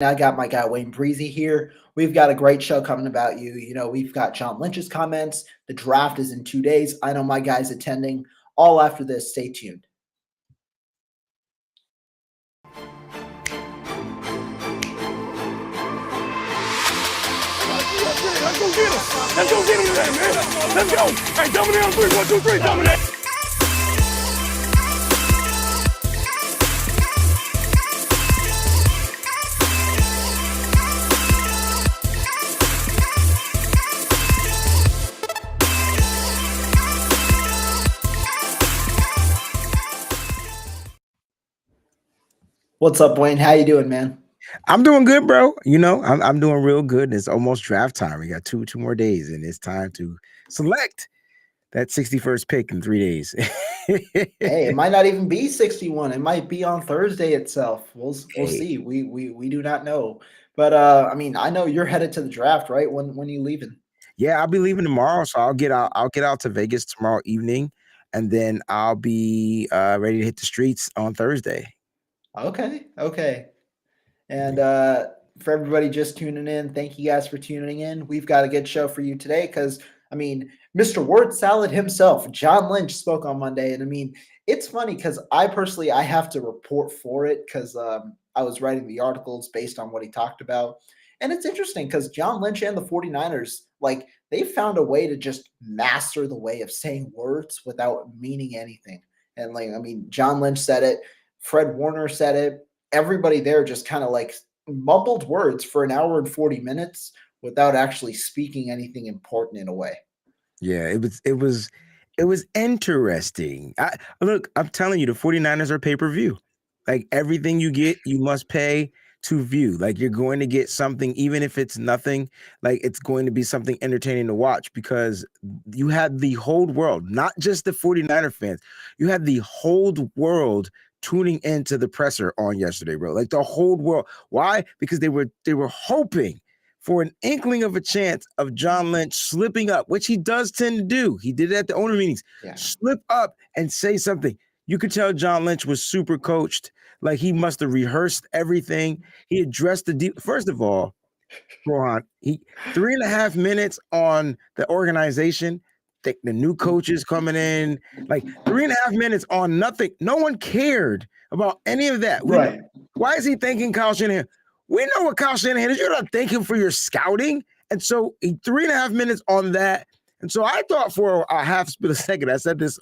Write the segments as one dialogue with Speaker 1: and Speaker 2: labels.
Speaker 1: I got my guy Wayne Breezie here. We've got a great show coming about you. We've got John Lynch's comments. The draft is in 2 days. I know my guy's attending. All after this. Stay tuned.
Speaker 2: Let's go get him. Let's go get him today, man. Let's go. Hey, dominate on 3. 1, 2, 3. Dominate.
Speaker 1: What's up, Wayne? How you doing, man?
Speaker 3: I'm doing good, bro. I'm doing real good. It's almost draft time. We got two more days, and it's time to select that 61st pick in 3 days.
Speaker 1: Hey, it might not even be 61. It might be on Thursday itself. We'll see. We do not know. But I know you're headed to the draft, right? When are you leaving?
Speaker 3: Yeah, I'll be leaving tomorrow, so I'll get out to Vegas tomorrow evening, and then I'll be ready to hit the streets on Thursday.
Speaker 1: Okay. And for everybody just tuning in, thank you guys for tuning in. We've got a good show for you today because, Mr. Word Salad himself, John Lynch, spoke on Monday. And, it's funny because I have to report for it because I was writing the articles based on what he talked about. And it's interesting because John Lynch and the 49ers, they found a way to just master the way of saying words without meaning anything. And, John Lynch said it. Fred Warner said it. Everybody there just kind of mumbled words for an hour and 40 minutes without actually speaking anything important in a way.
Speaker 3: Yeah, it was interesting. Look, I'm telling you, the 49ers are pay-per-view. Like everything you get, you must pay to view. Like you're going to get something, even if it's nothing, like it's going to be something entertaining to watch because you had the whole world, not just the 49er fans, you had the whole world tuning into the presser on yesterday, bro. Like the whole world. Why? Because they were hoping for an inkling of a chance of John Lynch slipping up, which he does tend to do. He did it at the owner meetings. Yeah. Slip up and say something. You could tell John Lynch was super coached. Like he must have rehearsed everything. He addressed the deep. First of all, Rohan, he 3.5 minutes on the organization. The new coaches coming in, like 3.5 minutes on nothing. No one cared about any of that.
Speaker 1: Right.
Speaker 3: Why is he thanking Kyle Shanahan? We know what Kyle Shanahan is. You're not thanking for your scouting. And so 3.5 minutes on that. And so I thought for a half split a second, I said this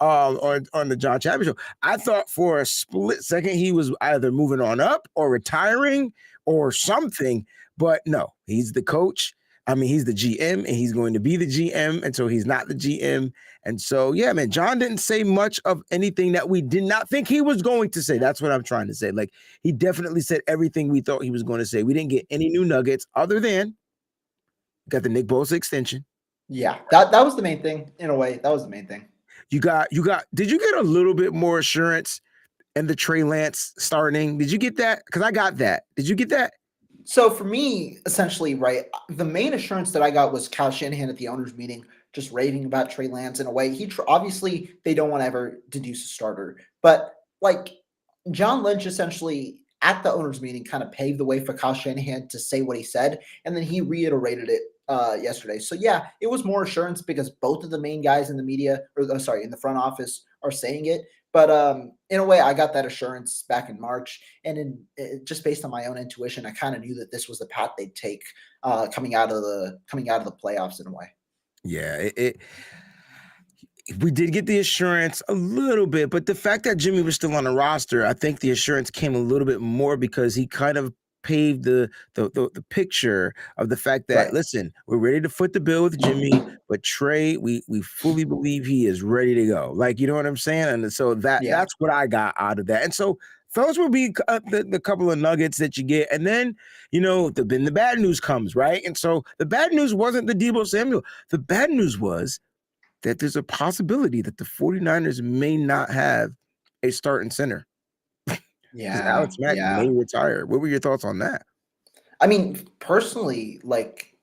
Speaker 3: on the John Chapman show, I thought for a split second he was either moving on up or retiring or something. But no, he's the coach. He's the GM and he's going to be the GM. And so he's not the GM. And so, yeah, man, John didn't say much of anything that we did not think he was going to say. That's what I'm trying to say. Like, he definitely said everything we thought he was going to say. We didn't get any new nuggets other than got the Nick Bosa extension.
Speaker 1: Yeah, that was the main thing in a way. That was the main thing.
Speaker 3: Did you get a little bit more assurance in the Trey Lance starting? Did you get that? Because I got that. Did you get that?
Speaker 1: So for me, essentially, right, the main assurance that I got was Kyle Shanahan at the owners' meeting just raving about Trey Lance in a way. Obviously, they don't want to ever deduce a starter. But, John Lynch essentially at the owners' meeting kind of paved the way for Kyle Shanahan to say what he said, and then he reiterated it yesterday. So, yeah, it was more assurance because both of the main guys in the media, in the front office are saying it. But in a way, I got that assurance back in March, and just based on my own intuition, I kind of knew that this was the path they'd take coming out of the playoffs in a way.
Speaker 3: Yeah, we did get the assurance a little bit, but the fact that Jimmy was still on the roster, I think the assurance came a little bit more because he kind of paved the picture of the fact that, right, listen, we're ready to foot the bill with Jimmy, but Trey, we fully believe he is ready to go. Like, you know what I'm saying? And so that's what I got out of that. And so those will be the couple of nuggets that you get. And then, then the bad news comes, right? And so the bad news wasn't the Deebo Samuel. The bad news was that there's a possibility that the 49ers may not have a starting center.
Speaker 1: Yeah,
Speaker 3: Alex Mack may retire. What were your thoughts on that?
Speaker 1: Personally,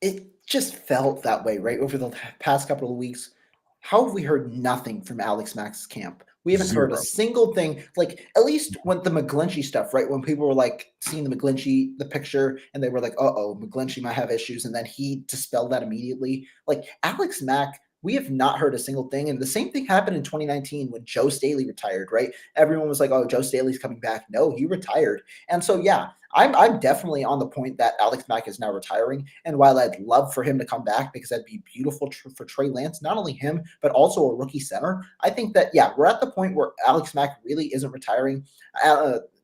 Speaker 1: it just felt that way, right? Over the past couple of weeks, how have we heard nothing from Alex Mack's camp? We haven't heard a
Speaker 3: Zero.
Speaker 1: single thing, like at least when the McGlinchey stuff, right? When people were like seeing the McGlinchey, the picture, and they were like, "Uh-oh, McGlinchey might have issues," and then he dispelled that immediately. Like Alex Mack, we have not heard a single thing. And the same thing happened in 2019 when Joe Staley retired, right? Everyone was like, "Oh, Joe Staley's coming back." No, he retired. And so yeah, I'm definitely on the point that Alex Mack is now retiring. And while I'd love for him to come back because that'd be beautiful for Trey Lance, not only him, but also a rookie center, I think that, yeah, we're at the point where Alex Mack really isn't retiring.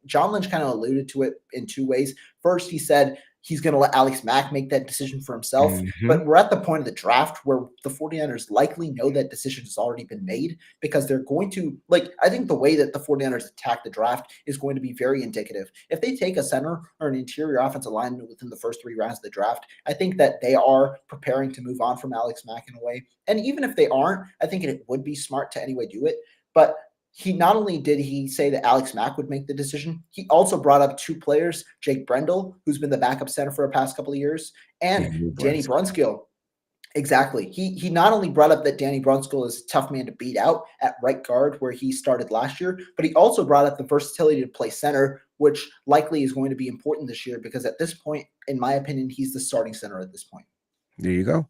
Speaker 1: John Lynch kind of alluded to it in two ways. First, he said he's going to let Alex Mack make that decision for himself. But we're at the point of the draft where the 49ers likely know that decision has already been made because they're going to, like, I think the way that the 49ers attack the draft is going to be very indicative. If they take a center or an interior offensive lineman within the first 3 rounds of the draft, I think that they are preparing to move on from Alex Mack in a way. And even if they aren't, I think it would be smart to anyway do it. But he not only did he say that Alex Mack would make the decision, he also brought up 2 players, Jake Brendel, who's been the backup center for the past couple of years, and Danny Brunskill. Exactly. He not only brought up that Danny Brunskill is a tough man to beat out at right guard where he started last year, but he also brought up the versatility to play center, which likely is going to be important this year because at this point, in my opinion, he's the starting center at this point.
Speaker 3: There you go.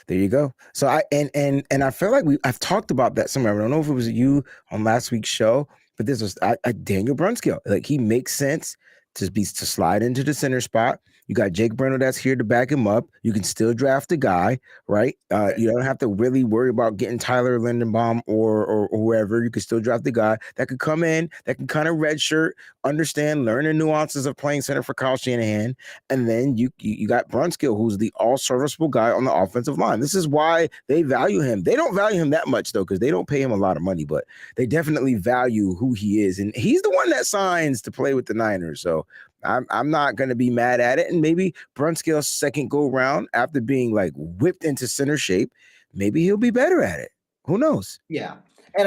Speaker 3: There you go. So I I feel like I've talked about that somewhere. I don't know if it was you on last week's show, but this was Daniel Brunskill. Like he makes sense to slide into the center spot. You got Jake Brendel that's here to back him up. You can still draft a guy, right? You don't have to really worry about getting Tyler Linderbaum or whoever. You can still draft the guy that could come in, that can kind of redshirt, understand, learn the nuances of playing center for Kyle Shanahan. And then you got Brunskill, who's the all-serviceable guy on the offensive line. This is why they value him. They don't value him that much, though, because they don't pay him a lot of money, but they definitely value who he is. And he's the one that signs to play with the Niners. So I'm not going to be mad at it. And maybe Brunskill's second go round after being like whipped into center shape, maybe he'll be better at it. Who knows?
Speaker 1: Yeah. And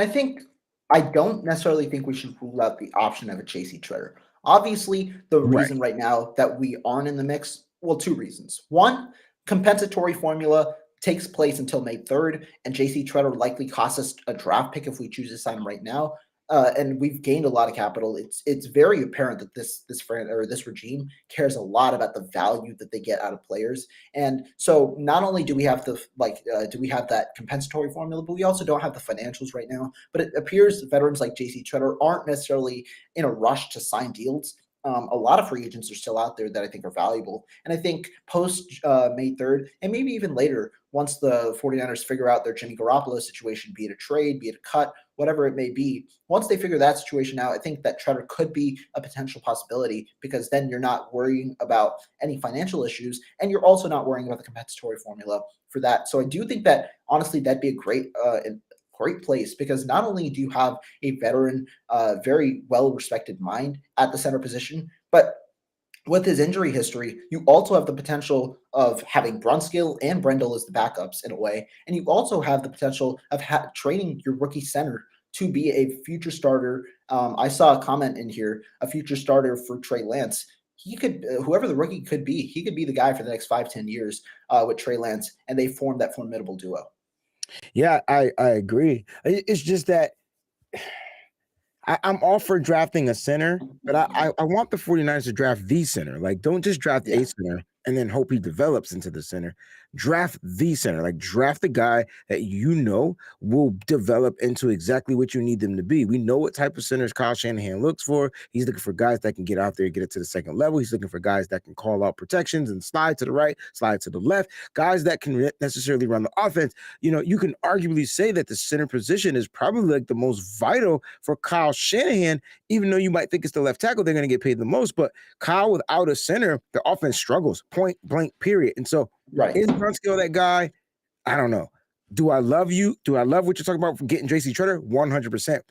Speaker 1: I don't necessarily think we should rule out the option of a J.C. Tretter. Obviously, the reason right now that we aren't in the mix, well, 2 reasons. One, compensatory formula takes place until May 3rd, and J.C. Tretter likely costs us a draft pick if we choose to sign him right now. And we've gained a lot of capital. It's very apparent that this regime cares a lot about the value that they get out of players. And so not only do we have that compensatory formula, but we also don't have the financials right now. But it appears veterans like J.C. Tretter aren't necessarily in a rush to sign deals. A lot of free agents are still out there that I think are valuable. And I think post May 3rd, and maybe even later, once the 49ers figure out their Jimmy Garoppolo situation, be it a trade, be it a cut, whatever it may be, once they figure that situation out, I think that Tretter could be a potential possibility because then you're not worrying about any financial issues and you're also not worrying about the compensatory formula for that. So I do think that, honestly, that'd be a great place because not only do you have a veteran, very well-respected mind at the center position, but with his injury history, you also have the potential of having Brunskill and Brendel as the backups in a way, and you also have the potential of training your rookie center to be a future starter. I saw a comment in here, a future starter for Trey Lance. He could, whoever the rookie could be, he could be the guy for the next 5-10 years with Trey Lance, and they formed that formidable duo.
Speaker 3: Yeah, I agree. It's just that I'm all for drafting a center, but I want the 49ers to draft the center. Like, don't just draft a center and then hope he develops into the center. Draft the center. Like, draft the guy that you know will develop into exactly what you need them to be. We know what type of centers Kyle Shanahan looks for. He's looking for guys that can get out there and get it to the second level. He's looking for guys that can call out protections and slide to the right, slide to the left, guys that can necessarily run the offense. You know, you can arguably say that the center position is probably like the most vital for Kyle Shanahan, even though you might think it's the left tackle, they're going to get paid the most. But Kyle, without a center, the offense struggles, point blank, period. And so, is Brunskill that guy? I don't know. Do I love you? Do I love what you're talking about for getting J.C. Tretter? 100%.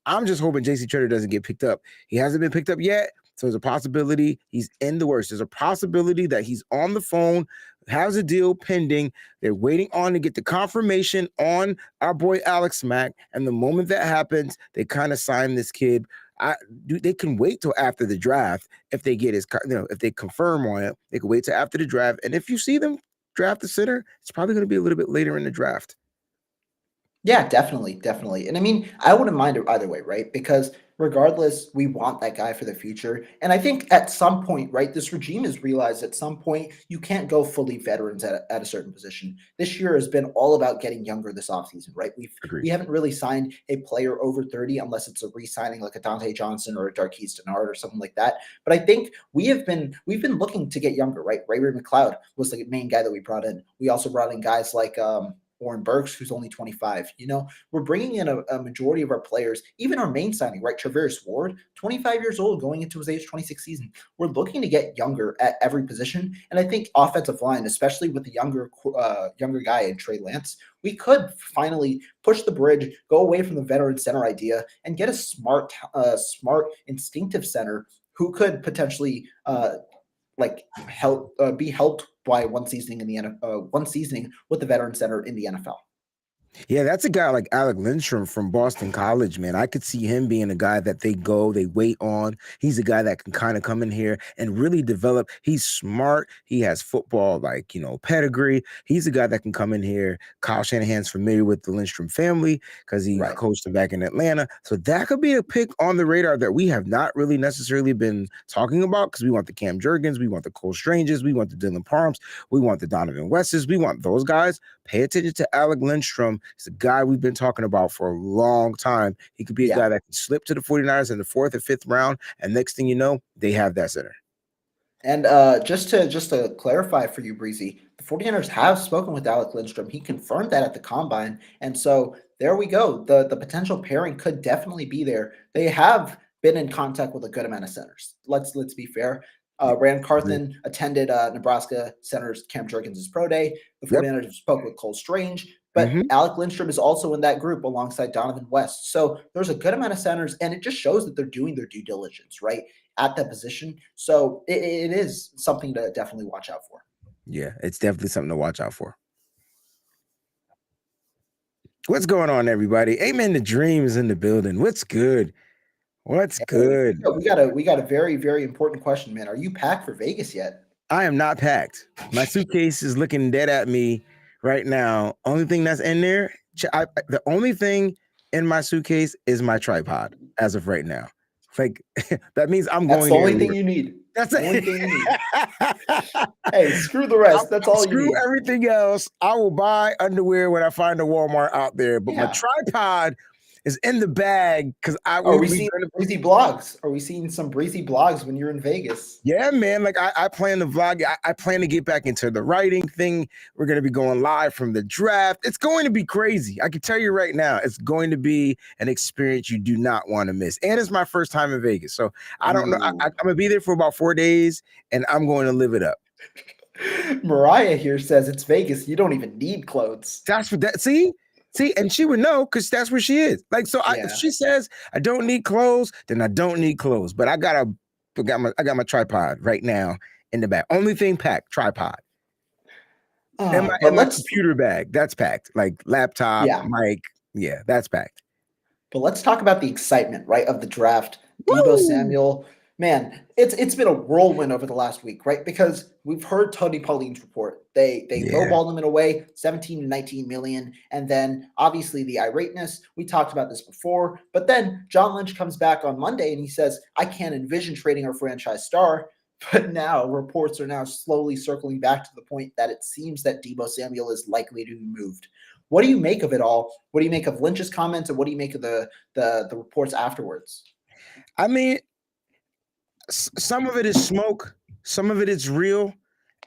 Speaker 3: I'm just hoping J.C. Tretter doesn't get picked up. He hasn't been picked up yet. So there's a possibility he's in the works. There's a possibility that he's on the phone, has a deal pending. They're waiting on to get the confirmation on our boy Alex Mack. And the moment that happens, they kind of sign this kid. They can wait till after the draft if they get his, if they confirm on it. They can wait till after the draft. And if you see them draft the center, it's probably going to be a little bit later in the draft.
Speaker 1: Yeah, definitely. And I mean, I wouldn't mind it either way, right? Because regardless, we want that guy for the future. And I think at some point, right, this regime has realized at some point you can't go fully veterans at a certain position. This year has been all about getting younger this offseason, right? We
Speaker 3: Agreed.
Speaker 1: haven't really signed a player over 30 unless it's a re-signing like a Dante Johnson or a Darquise Denard or something like that. But I think we've been looking to get younger, right? Ray McLeod was the main guy that we brought in. We also brought in guys like Warren Burks, who's only 25. We're bringing in a majority of our players, even our main signing, right? Traverse Ward, 25 years old, going into his age 26 season. We're looking to get younger at every position. And I think offensive line, especially with the younger guy in Trey Lance, we could finally push the bridge, go away from the veteran center idea, and get a smart, instinctive center who could potentially be helped by one seasoning in the one seasoning with the veteran center in the NFL.
Speaker 3: Yeah, that's a guy like Alec Lindstrom from Boston College, man. I could see him being a guy that they wait on. He's a guy that can kind of come in here and really develop. He's smart. He has football, pedigree. He's a guy that can come in here. Kyle Shanahan's familiar with the Lindstrom family because he coached him back in Atlanta. So that could be a pick on the radar that we have not really necessarily been talking about because we want the Cam Jurgens, we want the Cole Stranges, we want the Dylan Parhams, we want the Donovan Wesses, we want those guys. Pay attention to Alec Lindstrom. He's a guy we've been talking about for a long time. He could be a guy that can slip to the 49ers in the 4th or 5th round, and next thing you know, they have that center.
Speaker 1: And just to clarify for you, Breezy, the 49ers have spoken with Alec Lindstrom. He confirmed that at the Combine. And so there we go. The potential pairing could definitely be there. They have been in contact with a good amount of centers. Let's be fair. Rand Carthen attended Nebraska center's Cam Jurgens' pro day. The 49ers spoke with Cole Strange, but Alec Lindstrom is also in that group alongside Donovan West. So there's a good amount of centers, and it just shows that they're doing their due diligence, right, at that position. So it is something to definitely watch out for.
Speaker 3: Yeah, it's definitely something to watch out for. What's going on, everybody? Amen to Dreams in the building. What's good? What's good?
Speaker 1: We got a very, very important question, man. Are you packed for Vegas yet?
Speaker 3: I am not packed. My suitcase is looking dead at me right now. Only thing that's in there, the only thing in my suitcase is my tripod as of right now. Like that means I'm going.
Speaker 1: That's the only thing you need.
Speaker 3: That's the
Speaker 1: only thing you need. Hey, screw the rest. That's all you need.
Speaker 3: Screw everything else. I will buy underwear when I find a Walmart out there, but my tripod is in the bag because
Speaker 1: Are we seeing breezy blogs? Are we seeing some breezy blogs when you're in Vegas?
Speaker 3: Yeah, man. Like I plan to vlog. I plan to get back into the writing thing. We're gonna be going live from the draft. It's going to be crazy. I can tell you right now, it's going to be an experience you do not want to miss. And it's my first time in Vegas, so I don't know. I'm gonna be there for about 4 days, and I'm going to live it up.
Speaker 1: Mariah here says it's Vegas. You don't even need clothes.
Speaker 3: That's what that. See, and she would know because that's where she is. Like, so if she says I don't need clothes, then I don't need clothes. But I got my tripod right now in the bag. Only thing packed, tripod. And my computer bag, that's packed. Like laptop, mic, that's packed.
Speaker 1: But let's talk about the excitement, right, of the draft. Deebo Samuel. Man, it's been a whirlwind over the last week, right? Because we've heard Tony Pauline's report. They lowballed him in a way, 17 to 19 million. And then obviously the irateness. We talked about this before. But then John Lynch comes back on Monday and he says, I can't envision trading our franchise star. But now reports are now slowly circling back to the point that it seems that Deebo Samuel is likely to be moved. What do you make of it all? What do you make of Lynch's comments, and what do you make of the reports afterwards?
Speaker 3: I mean, some of it is smoke, some of it is real.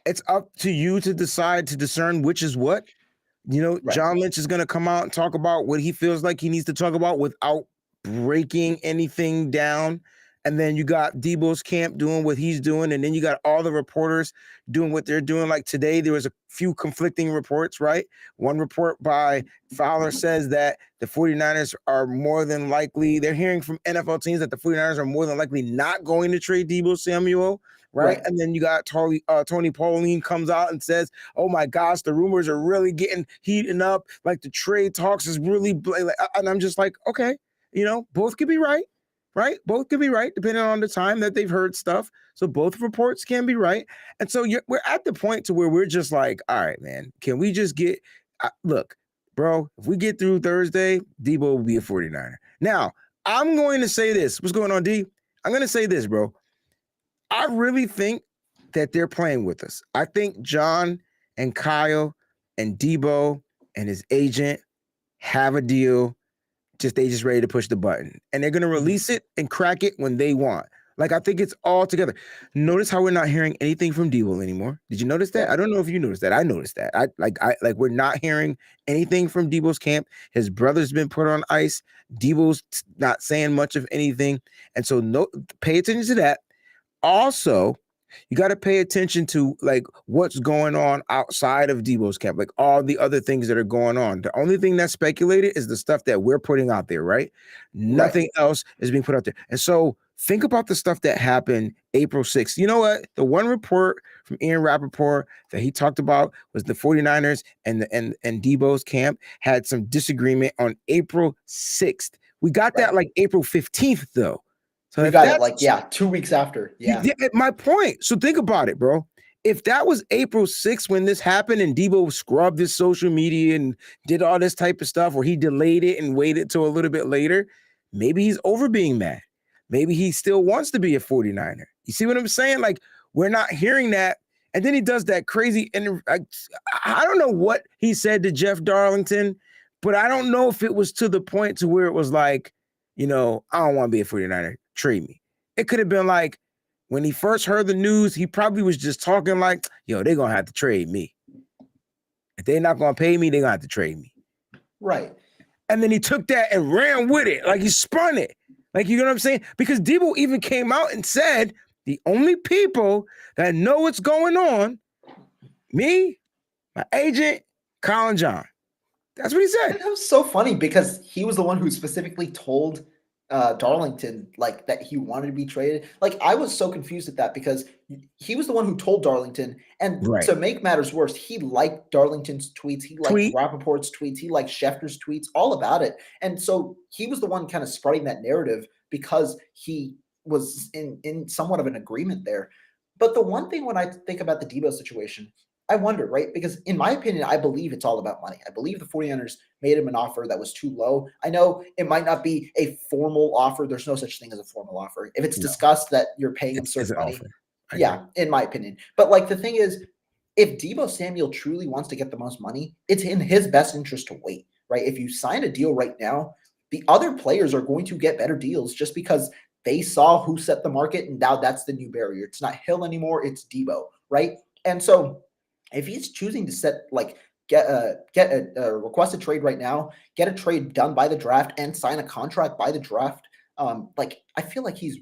Speaker 3: It's up to you to decide to discern which is what. John Lynch is going to come out and talk about what he feels like he needs to talk about without breaking anything down. And then you got Deebo's camp doing what he's doing. And then you got all the reporters doing what they're doing. Like today, there was a few conflicting reports, right? One report by Fowler says that the 49ers are more than likely, they're hearing from NFL teams that the 49ers are more than likely not going to trade Deebo Samuel, right? And then you got Tony Pauline comes out and says, oh my gosh, the rumors are really heating up. Like the trade talks is really, and I'm just like, okay, both could be right. Right? Both could be right, depending on the time that they've heard stuff. So both reports can be right. And so we're at the point to where we're just like, all right, man, can we just look, bro, if we get through Thursday, Debo will be a 49er. Now, I'm going to say this. What's going on, D? I'm going to say this, bro. I really think that they're playing with us. I think John and Kyle and Debo and his agent have a deal. They just ready to push the button. And they're going to release it and crack it when they want. Like, I think it's all together. Notice how we're not hearing anything from Debo anymore. Did you notice that? I don't know if you noticed that. I noticed that. We're not hearing anything from Debo's camp. His brother's been put on ice. Debo's not saying much of anything. And so pay attention to that. Also, you got to pay attention to like what's going on outside of Debo's camp, like all the other things that are going on. The only thing that's speculated is the stuff that we're putting out there, right? Nothing else is being put out there. And so think about the stuff that happened April 6th. You know what? The one report from Ian Rappaport that he talked about was the 49ers and Debo's camp had some disagreement on April 6th. We got that like April 15th, though. So
Speaker 1: we got it 2 weeks after. Yeah.
Speaker 3: My point. So think about it, bro. If that was April 6th when this happened and Debo scrubbed his social media and did all this type of stuff, or he delayed it and waited till a little bit later, maybe he's over being mad. Maybe he still wants to be a 49er. You see what I'm saying? Like, we're not hearing that. And then he does that crazy. And I don't know what he said to Jeff Darlington, but I don't know if it was to the point to where it was like, I don't want to be a 49er. Trade me. It could have been like when he first heard the news, he probably was just talking like, they're going to have to trade me. If they're not going to pay me, they're going to have to trade me.
Speaker 1: Right.
Speaker 3: And then he took that and ran with it. Like he spun it. Like, you know what I'm saying? Because Debo even came out and said, the only people that know what's going on, me, my agent, Colin John. That's what he said.
Speaker 1: That was so funny because he was the one who specifically told Darlington like that he wanted to be traded. Like, I was so confused at that because he was the one who told Darlington, and to make matters worse, he liked Darlington's tweets, he liked Rappaport's tweets, he liked Schefter's tweets, all about it. And so he was the one kind of spreading that narrative because he was in somewhat of an agreement there. But the one thing when I think about the Debo situation, I wonder, right? Because in my opinion, I believe it's all about money. I believe the 49ers made him an offer that was too low. I know it might not be a formal offer. There's no such thing as a formal offer. If it's discussed that you're paying him certain money, in my opinion. But like the thing is, if Debo Samuel truly wants to get the most money, it's in his best interest to wait, right? If you sign a deal right now, the other players are going to get better deals just because they saw who set the market, and now that's the new barrier. It's not Hill anymore, it's Debo, right? And so if he's choosing to get a request a trade right now, get a trade done by the draft, and sign a contract by the draft, I feel like he's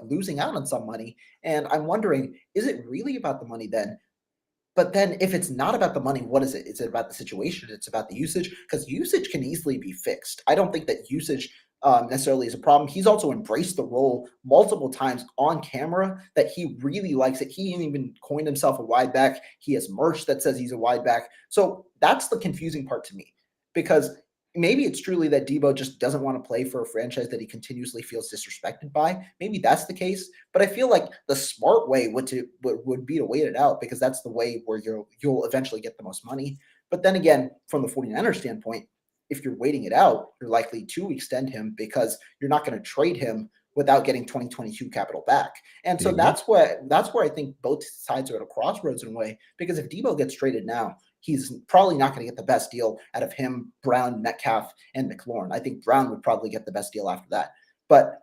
Speaker 1: losing out on some money. And I'm wondering, is it really about the money then? But then if it's not about the money, what is it? Is it about the situation? It's about the usage? Because usage can easily be fixed. I don't think that usage necessarily is a problem. He's also embraced the role multiple times on camera that he really likes it. He even coined himself a wide back. He has merch that says he's a wide back. So that's the confusing part to me, because maybe it's truly that Debo just doesn't want to play for a franchise that he continuously feels disrespected by. Maybe that's the case, but I feel like the smart way would be to wait it out, because that's the way where you'll eventually get the most money. But then again, from the 49ers standpoint, if you're waiting it out, you're likely to extend him because you're not going to trade him without getting 2022 capital back. And so that's where I think both sides are at a crossroads in a way, because if Debo gets traded now, he's probably not going to get the best deal out of him, Brown, Metcalf, and McLaurin. I think Brown would probably get the best deal after that. But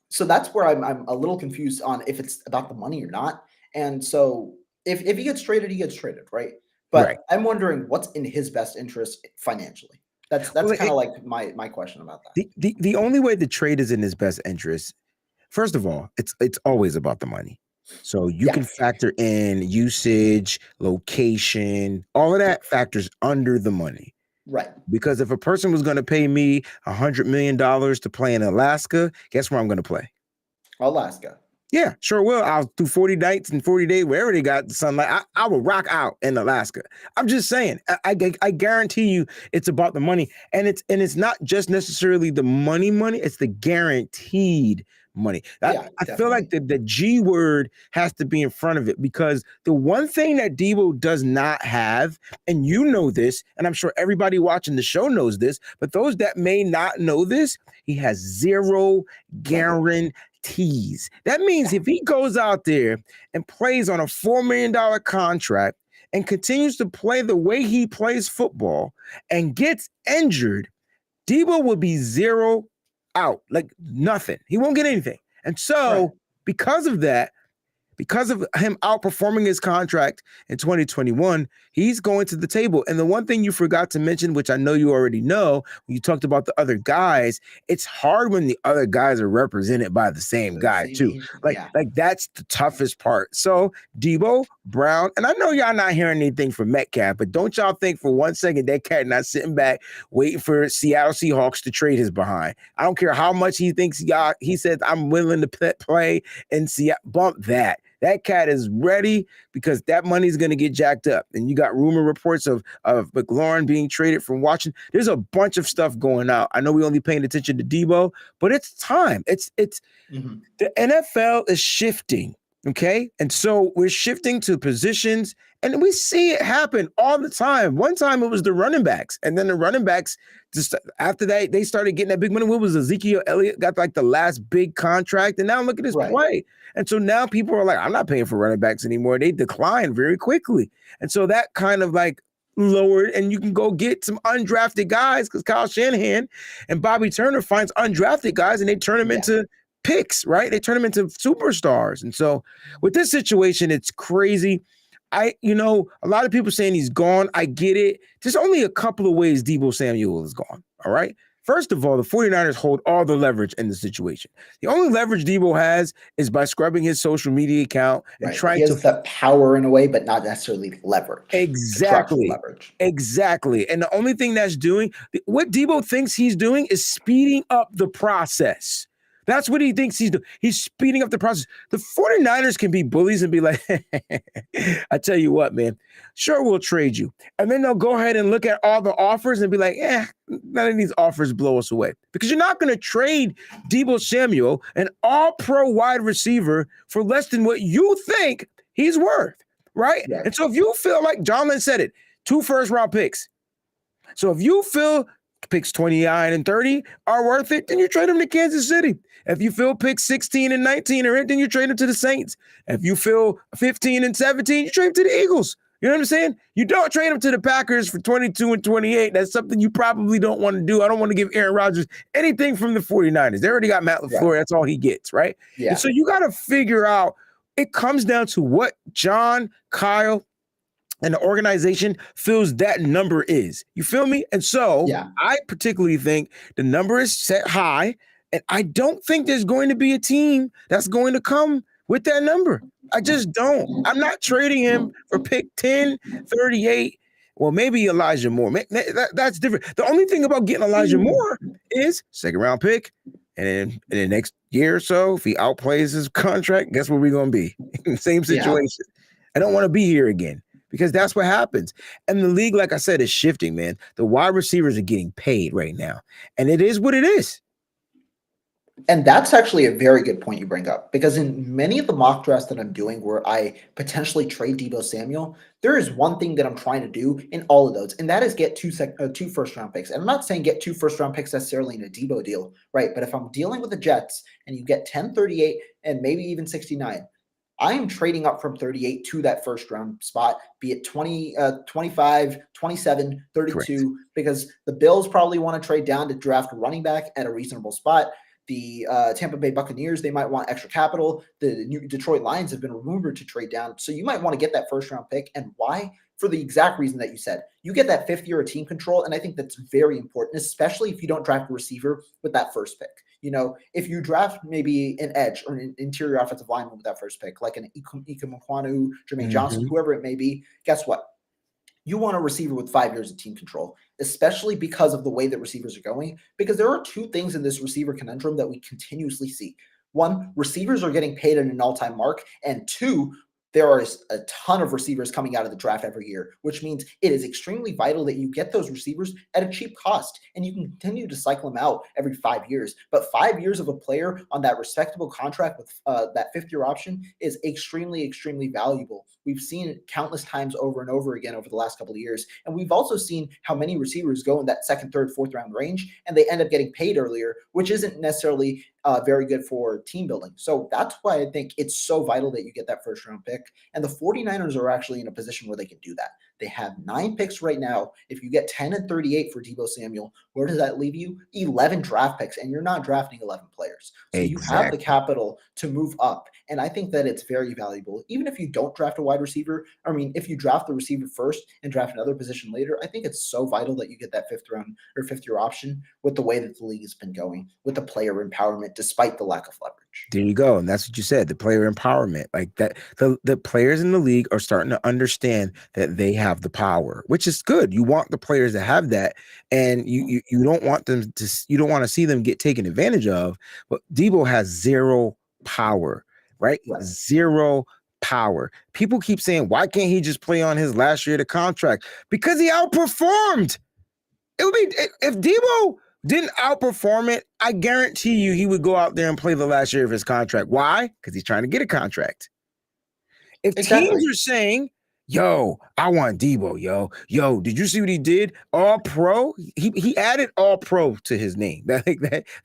Speaker 1: so that's where I'm a little confused on if it's about the money or not. And so if he gets traded, he gets traded, right? But I'm wondering what's in his best interest financially. That's kind of like my question about that.
Speaker 3: The only way the trade is in his best interest, first of all, it's always about the money. So you can factor in usage, location, all of that factors under the money.
Speaker 1: Right.
Speaker 3: Because if a person was going to pay me $100 million to play in Alaska, guess where I'm going to play?
Speaker 1: Alaska.
Speaker 3: Yeah, sure will. I'll do 40 nights and 40 days, wherever they got the sunlight. I will rock out in Alaska. I'm just saying, I guarantee you it's about the money. And it's not just necessarily the money, it's the guaranteed money.
Speaker 1: Yeah,
Speaker 3: I feel like the G word has to be in front of it, because the one thing that Debo does not have, and you know this, and I'm sure everybody watching the show knows this, but those that may not know this, he has zero guarantees. That means if he goes out there and plays on a $4 million contract and continues to play the way he plays football and gets injured, Debo will be zero out, like nothing. He won't get anything. And so because of that, because of him outperforming his contract in 2021, he's going to the table. And the one thing you forgot to mention, which I know you already know, when you talked about the other guys, it's hard when the other guys are represented by the same guy too. Like that's the toughest part. So Debo, Brown, and I know y'all not hearing anything from Metcalf, but don't y'all think for 1 second that cat not sitting back waiting for Seattle Seahawks to trade his behind. I don't care how much he thinks he said, I'm willing to play and bump that. That cat is ready, because that money's going to get jacked up. And you got rumor reports of McLaurin being traded from Washington. There's a bunch of stuff going out. I know we only paying attention to Debo, but it's time. It's the NFL is shifting. Okay. And so we're shifting to positions, and we see it happen all the time. One time it was the running backs, and then the running backs, just after that, they started getting that big money. What was Ezekiel Elliott got like the last big contract, and now look at his play. And so now people are like, I'm not paying for running backs anymore. They decline very quickly. And so that kind of like lowered, and you can go get some undrafted guys, because Kyle Shanahan and Bobby Turner finds undrafted guys and they turn them into picks, right? They turn them into superstars. And so with this situation, it's crazy. A lot of people saying he's gone. I get it. There's only a couple of ways Debo Samuel is gone. All right. First of all, the 49ers hold all the leverage in the situation. The only leverage Debo has is by scrubbing his social media account and trying to
Speaker 1: the power in a way, but not necessarily leverage.
Speaker 3: Exactly.
Speaker 1: Leverage.
Speaker 3: Exactly. And the only thing that's doing, what Debo thinks he's doing, is speeding up the process. That's what he thinks he's doing. He's speeding up the process. The 49ers can be bullies and be like, I tell you what, man, sure, we'll trade you. And then they'll go ahead and look at all the offers and be like, none of these offers blow us away. Because you're not going to trade Debo Samuel, an all-pro wide receiver, for less than what you think he's worth, right? Yeah. And so if you feel like, John Lynch said it, 2 first-round picks. So if you feel picks 29 and 30 are worth it, then you trade them to Kansas City. If you feel picks 16 and 19 are it, then you trade them to the Saints. If you feel 15 and 17, you trade them to the Eagles. You know what I'm saying? You don't trade them to the Packers for 22 and 28. That's something you probably don't want to do. I don't want to give Aaron Rodgers anything from the 49ers. They already got Matt LaFleur. That's all he gets, right? Yeah. And so you got to figure out, it comes down to what John, Kyle, and the organization feels that number is. You feel me? And so I particularly think the number is set high, and I don't think there's going to be a team that's going to come with that number. I just don't. I'm not trading him for pick 10, 38. Well, maybe Elijah Moore. That's different. The only thing about getting Elijah Moore is second-round pick, and then in the next year or so, if he outplays his contract, guess where we're going to be? In the same situation. I don't want to be here again. Because that's what happens. And the league, like I said, is shifting, man. The wide receivers are getting paid right now. And it is what it is.
Speaker 1: And that's actually a very good point you bring up, because in many of the mock drafts that I'm doing where I potentially trade Debo Samuel, there is one thing that I'm trying to do in all of those, and that is get 2 first-round picks. And I'm not saying get 2 first-round picks necessarily in a Debo deal, right? But if I'm dealing with the Jets and you get 10, 38, and maybe even 69, I am trading up from 38 to that first round spot, be it 20, 25, 27, 32, correct, because the Bills probably want to trade down to draft a running back at a reasonable spot. The Tampa Bay Buccaneers, they might want extra capital. The New Detroit Lions have been rumored to trade down. So you might want to get that first round pick. And why? For the exact reason that you said. You get that 5th year of team control. And I think that's very important, especially if you don't draft a receiver with that first pick. You know, if you draft maybe an edge or an interior offensive lineman with that first pick, like an Ikem Jermaine Johnson, whoever it may be, guess what? You want a receiver with 5 years of team control, especially because of the way that receivers are going, because there are 2 things in this receiver conundrum that we continuously see. 1, receivers are getting paid at an all-time mark, and 2, there is a ton of receivers coming out of the draft every year, which means it is extremely vital that you get those receivers at a cheap cost and you can continue to cycle them out every 5 years. But 5 years of a player on that respectable contract with that fifth-year option is extremely, extremely valuable. We've seen it countless times over and over again over the last couple of years. And we've also seen how many receivers go in that second, third, fourth round range, and they end up getting paid earlier, which isn't necessarily very good for team building. So that's why I think it's so vital that you get that first round pick. And the 49ers are actually in a position where they can do that. They have 9 picks right now. If you get 10 and 38 for Deebo Samuel, where does that leave you? 11 draft picks, and you're not drafting 11 players. So you have the capital to move up. And I think that it's very valuable. Even if you don't draft a wide receiver, I mean, if you draft the receiver first and draft another position later, I think it's so vital that you get that fifth-year option with the way that the league has been going, with the player empowerment, despite the lack of leverage.
Speaker 3: There you go. And that's what you said, the player empowerment. Like that, the players in the league are starting to understand that they have the power, which is good. You want the players to have that, and you don't want them to, you don't want to see them get taken advantage of. But Deebo has zero power, right? Zero power. People keep saying, why can't he just play on his last year of the contract? Because he outperformed. It would be if Deebo didn't outperform it, I guarantee you he would go out there and play the last year of his contract. Why? Because he's trying to get a contract. If teams are saying, yo, I want Deebo, yo, did you see what he did? All pro. He added all pro to his name.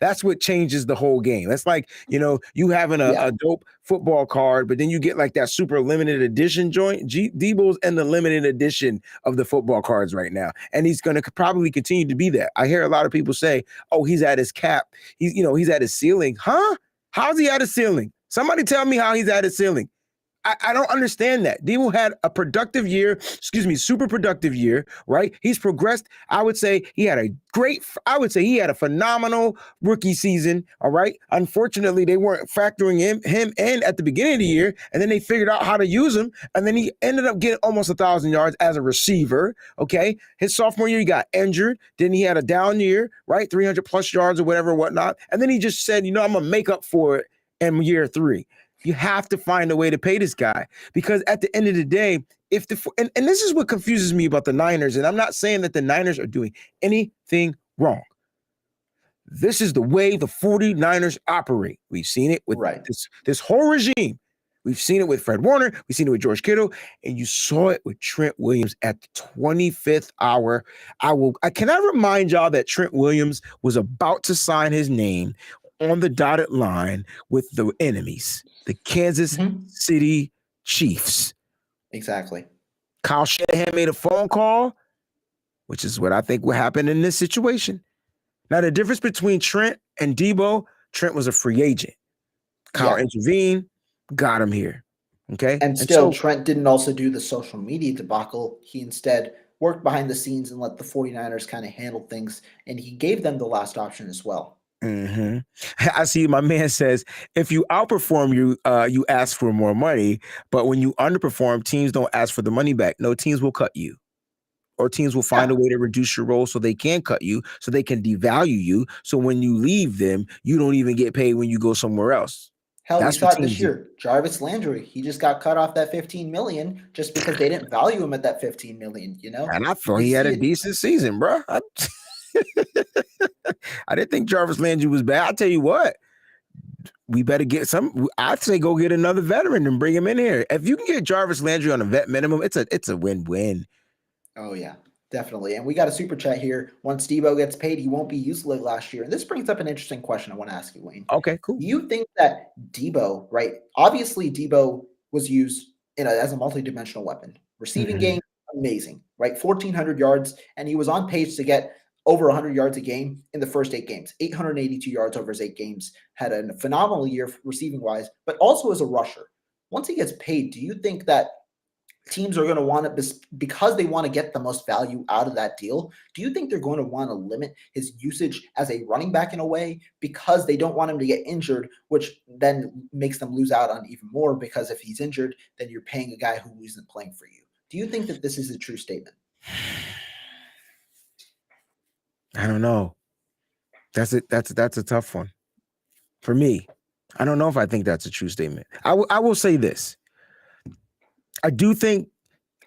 Speaker 3: That's what changes the whole game. That's like, you having a dope football card, but then you get like that super limited edition joint. Deebo's in the limited edition of the football cards right now. And he's going to probably continue to be that. I hear a lot of people say, oh, he's at his cap. He's at his ceiling. Huh? How's he at his ceiling? Somebody tell me how he's at his ceiling. I don't understand that. Deebo had a super productive year, right? He's progressed. I would say he had a phenomenal rookie season, all right? Unfortunately, they weren't factoring him in at the beginning of the year, and then they figured out how to use him, and then he ended up getting almost 1,000 yards as a receiver, okay? His sophomore year, he got injured. Then he had a down year, right? 300 plus yards or whatever, whatnot. And then he just said, I'm going to make up for it in year 3. You have to find a way to pay this guy, because at the end of the day, and this is what confuses me about the Niners, and I'm not saying that the Niners are doing anything wrong. This is the way the 49ers operate. We've seen it with this whole regime. We've seen it with Fred Warner. We've seen it with George Kittle, and you saw it with Trent Williams at the 25th hour. Can I remind y'all that Trent Williams was about to sign his name on the dotted line with the enemies, the Kansas City Chiefs.
Speaker 1: Exactly.
Speaker 3: Kyle Shanahan made a phone call, which is what I think will happen in this situation. Now, the difference between Trent and Deebo, Trent was a free agent. Kyle intervened, got him here. Okay.
Speaker 1: And still, Trent didn't also do the social media debacle. He instead worked behind the scenes and let the 49ers kind of handle things. And he gave them the last option as well.
Speaker 3: Mm-hmm. I see my man says, if you outperform, you ask for more money, but when you underperform, teams don't ask for the money back. No, teams will cut you, or teams will find a way to reduce your role so they can cut you, so they can devalue you. So when you leave them, you don't even get paid when you go somewhere else.
Speaker 1: Hell, we saw it this year. Jarvis Landry, he just got cut off that $15 million just because they didn't value him at that $15 million,
Speaker 3: And I thought he had a decent season, bro. I didn't think Jarvis Landry was bad. I'll tell you what, we better get some. I'd say go get another veteran and bring him in here. If you can get Jarvis Landry on a vet minimum, it's a win-win.
Speaker 1: Oh, yeah, definitely. And we got a super chat here. Once Deebo gets paid, he won't be used like last year. And this brings up an interesting question I want to ask you, Wayne.
Speaker 3: Okay, cool.
Speaker 1: Do you think that Deebo, right? Obviously, Deebo was used as a multi-dimensional weapon. Receiving game, amazing, right? 1,400 yards, and he was on pace to get over 100 yards a game in the first 8 games, 882 yards over his 8 games, had a phenomenal year receiving wise, but also as a rusher. Once he gets paid, do you think that teams are going to want to, because they want to get the most value out of that deal, do you think they're going to want to limit his usage as a running back in a way, because they don't want him to get injured, which then makes them lose out on even more, because if he's injured, then you're paying a guy who isn't playing for you. Do you think that this is a true statement?
Speaker 3: I don't know. That's a tough one for me. I don't know if I think that's a true statement. I will say this. I do think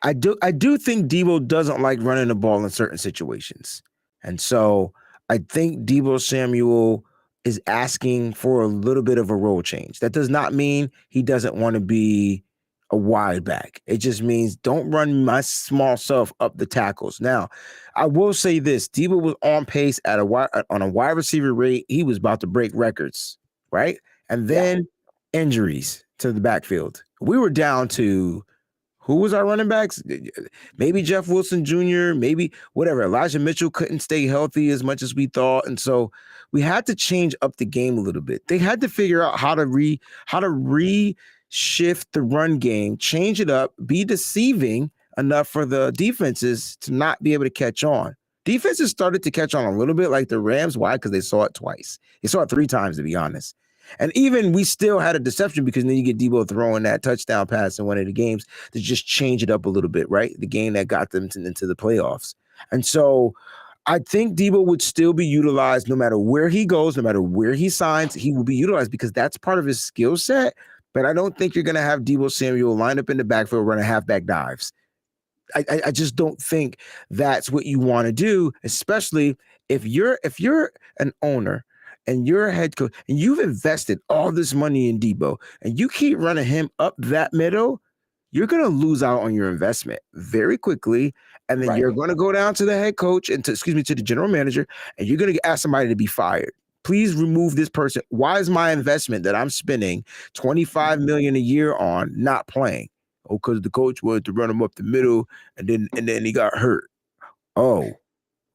Speaker 3: Debo doesn't like running the ball in certain situations. And so I think Debo Samuel is asking for a little bit of a role change. That does not mean he doesn't want to be a wide back. It just means don't run my small self up the tackles. Now, I will say this: Debo was on pace at on a wide receiver rate. He was about to break records, right? And then injuries to the backfield. We were down to who was our running backs? Maybe Jeff Wilson Jr., maybe whatever. Elijah Mitchell couldn't stay healthy as much as we thought. And so we had to change up the game a little bit. They had to figure out how to shift the run game, change it up, be deceiving enough for the defenses to not be able to catch on. Defenses started to catch on a little bit like the Rams. Why? Because they saw it twice. They saw it 3 times, to be honest. And even we still had a deception because then you get Debo throwing that touchdown pass in one of the games to just change it up a little bit, right? The game that got them into the playoffs. And so I think Debo would still be utilized no matter where he goes, no matter where he signs, he will be utilized because that's part of his skill set. But I don't think you're going to have Debo Samuel line up in the backfield running halfback dives. I just don't think that's what you want to do, especially if you're an owner and you're a head coach and you've invested all this money in Debo and you keep running him up that middle, you're going to lose out on your investment very quickly. And then you're going to go down to the head coach and to the general manager, and you're going to ask somebody to be fired. Please remove this person. Why is my investment that I'm spending $25 million a year on not playing? Oh, because the coach wanted to run him up the middle and then he got hurt. Oh,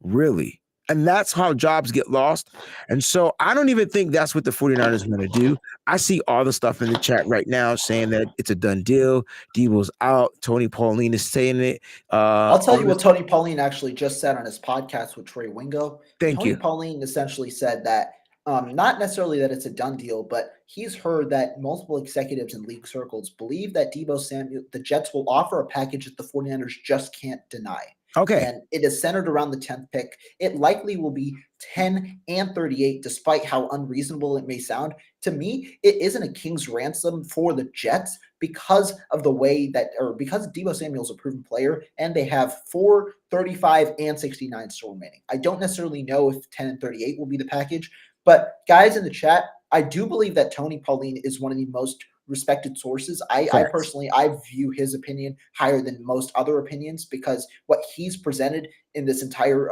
Speaker 3: really? And that's how jobs get lost. And so I don't even think that's what the 49ers are going to do. I see all the stuff in the chat right now saying that it's a done deal. Debo's out. Tony Pauline is saying it.
Speaker 1: I'll tell you what Tony Pauline actually just said on his podcast with Trey Wingo.
Speaker 3: Tony
Speaker 1: Pauline essentially said that not necessarily that it's a done deal, but he's heard that multiple executives in league circles believe that Debo Samuel, the Jets will offer a package that the 49ers just can't deny.
Speaker 3: Okay.
Speaker 1: And it is centered around the 10th pick. It likely will be 10 and 38, despite how unreasonable it may sound. To me, it isn't a king's ransom for the Jets because of the way that, or because Debo Samuel's a proven player, and they have 4, 35, and 69 still remaining. I don't necessarily know if 10 and 38 will be the package, but guys in the chat, I do believe that Tony Pauline is one of the most respected sources. I personally, I view his opinion higher than most other opinions because what he's presented in this entire,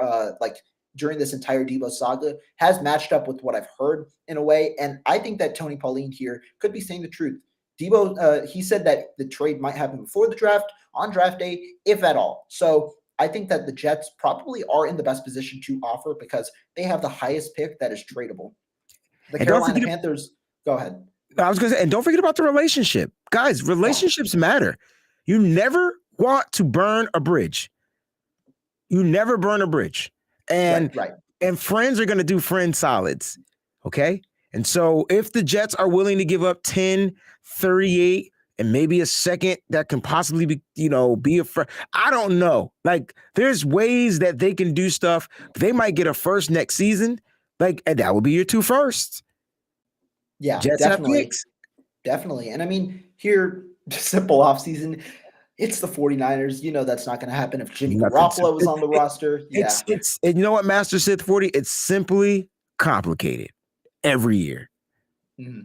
Speaker 1: during this entire Debo saga has matched up with what I've heard in a way. And I think that Tony Pauline here could be saying the truth. Debo, he said that the trade might happen before the draft, on draft day, if at all. So I think that the Jets probably are in the best position to offer because they have the highest pick that is tradable. The Carolina Panthers, go ahead.
Speaker 3: I was going to say, and don't forget about the relationship. Guys, relationships matter. You never want to burn a bridge. You never burn a bridge. And friends are going to do friend solids. Okay? And so if the Jets are willing to give up 10, 38, and maybe a second that can possibly be, be a friend, I don't know. Like, there's ways that they can do stuff. They might get a first next season. And that would be your 2 firsts.
Speaker 1: Yeah,
Speaker 3: Jets
Speaker 1: definitely. And I mean, here, simple offseason, it's the 49ers. That's not going to happen if Jimmy Garoppolo was on the roster. Yeah.
Speaker 3: It's you know what, Master Sith 40? It's simply complicated every year.
Speaker 1: Mm-hmm.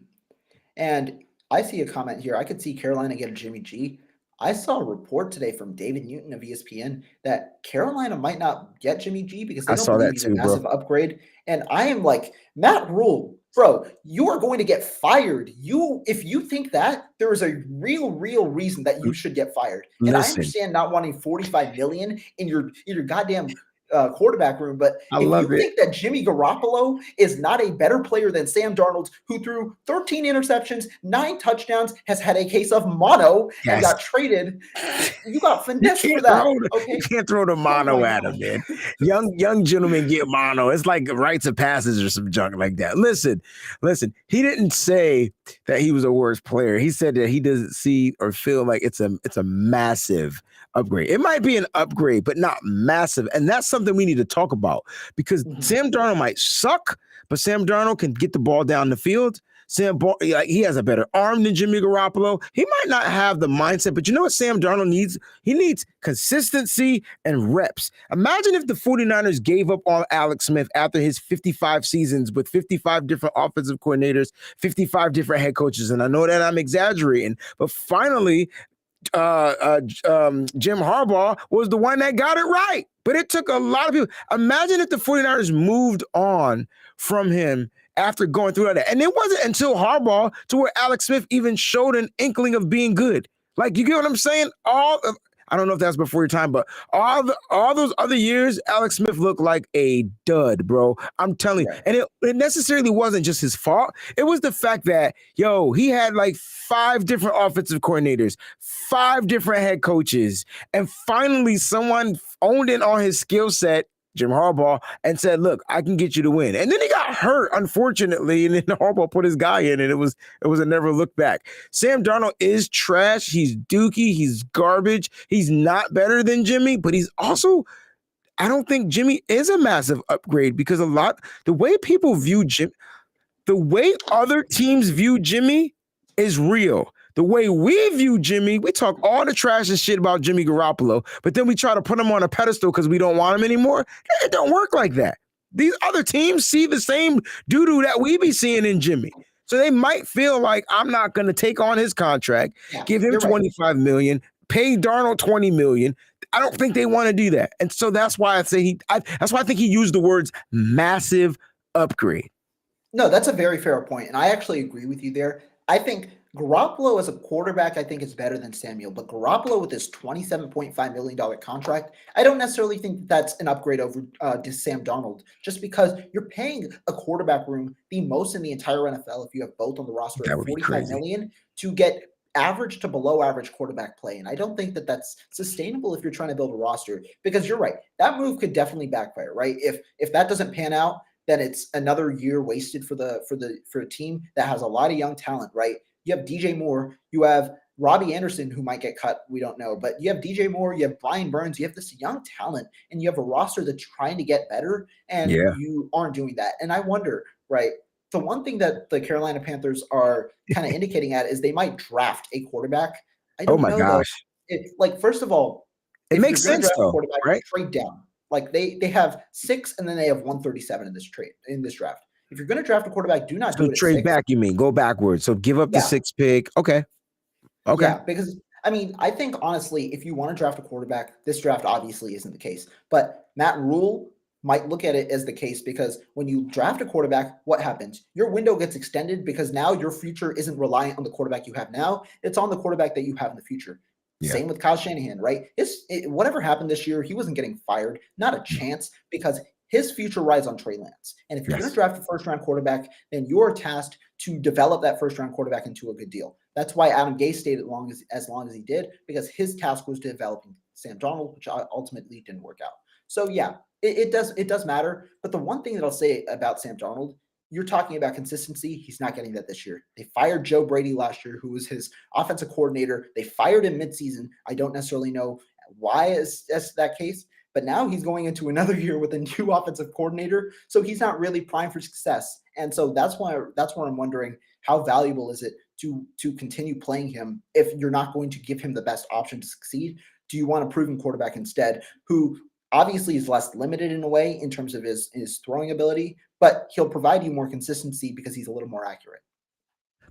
Speaker 1: And I see a comment here. I could see Carolina get a Jimmy G. I saw a report today from David Newton of ESPN that Carolina might not get Jimmy G because they don't believe he's a massive upgrade. And I am like, Matt Rule, bro, you are going to get fired. If you think that, there is a real reason that you should get fired. And I understand not wanting $45 million in your goddamn quarterback room, but if you think that Jimmy Garoppolo is not a better player than Sam Darnold, who threw 13 interceptions, 9 touchdowns, has had a case of mono and got traded, you got finesse for that.
Speaker 3: You can't throw the mono at him, man. Young gentlemen get mono. It's like rites of passage or some junk like that. Listen. He didn't say that he was a worse player. He said that he doesn't see or feel like it's a massive upgrade. It might be an upgrade, but not massive. And that's something we need to talk about because Sam Darnold might suck, but Sam Darnold can get the ball down the field. He has a better arm than Jimmy Garoppolo. He might not have the mindset, but you know what Sam Darnold needs? He needs consistency and reps. Imagine if the 49ers gave up on Alex Smith after his 55 seasons with 55 different offensive coordinators, 55 different head coaches. And I know that I'm exaggerating, but finally, Jim Harbaugh was the one that got it right. But it took a lot of people. Imagine if the 49ers moved on from him after going through that. And it wasn't until Harbaugh to where Alex Smith even showed an inkling of being good. Like, you get what I'm saying? I don't know if that's before your time, but all those other years, Alex Smith looked like a dud, bro. I'm telling you. And it necessarily wasn't just his fault. It was the fact that, he had like 5 different offensive coordinators, 5 different head coaches, and finally someone owned in on his skill set, Jim Harbaugh, and said, look, I can get you to win. And then he got hurt, unfortunately, and then Harbaugh put his guy in, and it was a never look back. Sam Darnold is trash. He's dookie. He's garbage. He's not better than Jimmy, but he's also, I don't think Jimmy is a massive upgrade because the way people view Jimmy, the way other teams view Jimmy is real. The way we view Jimmy, we talk all the trash and shit about Jimmy Garoppolo, but then we try to put him on a pedestal because we don't want him anymore. It don't work like that. These other teams see the same doo-doo that we be seeing in Jimmy. So they might feel like, I'm not going to take on his contract, give him $25 million, pay Darnold $20 million. I don't think they want to do that. And so that's why I say that's why I think he used the words massive upgrade.
Speaker 1: No, that's a very fair point. And I actually agree with you there. I think Garoppolo as a quarterback, I think is better than Samuel, but Garoppolo with his $27.5 million contract, I don't necessarily think that's an upgrade over to Sam Darnold, just because you're paying a quarterback room the most in the entire NFL if you have both on the roster at $45 million to get average to below average quarterback play. And I don't think that that's sustainable if you're trying to build a roster, because you're right. That move could definitely backfire, right? If that doesn't pan out, then it's another year wasted for a team that has a lot of young talent, right? You have DJ Moore, you have Robbie Anderson, who might get cut, we don't know, but you have DJ Moore, you have Brian Burns, you have this young talent, and you have a roster that's trying to get better, and you aren't doing that. And I wonder, right, the one thing that the Carolina Panthers are kind of indicating at is they might draft a quarterback. I don't know. Gosh. First of all,
Speaker 3: it makes sense though, right?
Speaker 1: Trade down. Like they have 6 and then they have 137 in this draft. If you're going to draft a quarterback, do not do it.
Speaker 3: Trade back, you mean? Go backwards. So give up the 6th pick. Okay.
Speaker 1: Yeah, because I think honestly, if you want to draft a quarterback, this draft obviously isn't the case. But Matt Rule might look at it as the case, because when you draft a quarterback, what happens? Your window gets extended because now your future isn't reliant on the quarterback you have now. It's on the quarterback that you have in the future. Yeah. Same with Kyle Shanahan, right? Whatever happened this year, he wasn't getting fired. Not a chance, because his future rides on Trey Lance. And if you're going to draft a first-round quarterback, then you're tasked to develop that first-round quarterback into a good deal. That's why Adam Gase stayed as long as he did, because his task was developing Sam Darnold, which ultimately didn't work out. So yeah, it does matter. But the one thing that I'll say about Sam Darnold, you're talking about consistency. He's not getting that this year. They fired Joe Brady last year, who was his offensive coordinator. They fired him midseason. I don't necessarily know why is that case, but now he's going into another year with a new offensive coordinator. So he's not really primed for success. And so that's why I'm wondering, how valuable is it to continue playing him if you're not going to give him the best option to succeed? Do you want a proven quarterback instead, who obviously is less limited in a way in terms of his throwing ability, but he'll provide you more consistency because he's a little more accurate?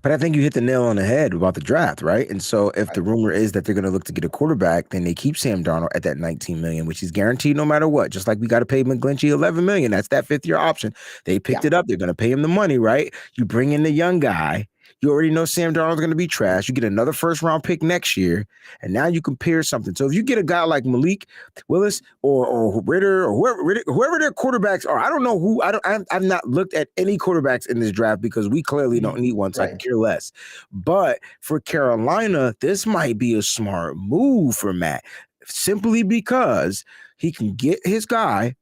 Speaker 3: But I think you hit the nail on the head about the draft, right? And so if the rumor is that they're going to look to get a quarterback, then they keep Sam Darnold at that $19 million, which is guaranteed no matter what. Just like we got to pay McGlinchey $11 million. That's that 5th-year option. They picked it up. They're going to pay him the money, right? You bring in the young guy. You already know Sam Darnold's going to be trash. You get another first-round pick next year, and now you compare something. So if you get a guy like Malik Willis or Ritter or whoever their quarterbacks are, I don't know who. I've not looked at any quarterbacks in this draft because we clearly don't need one, so I can care less. But for Carolina, this might be a smart move for Matt, simply because he can get his guy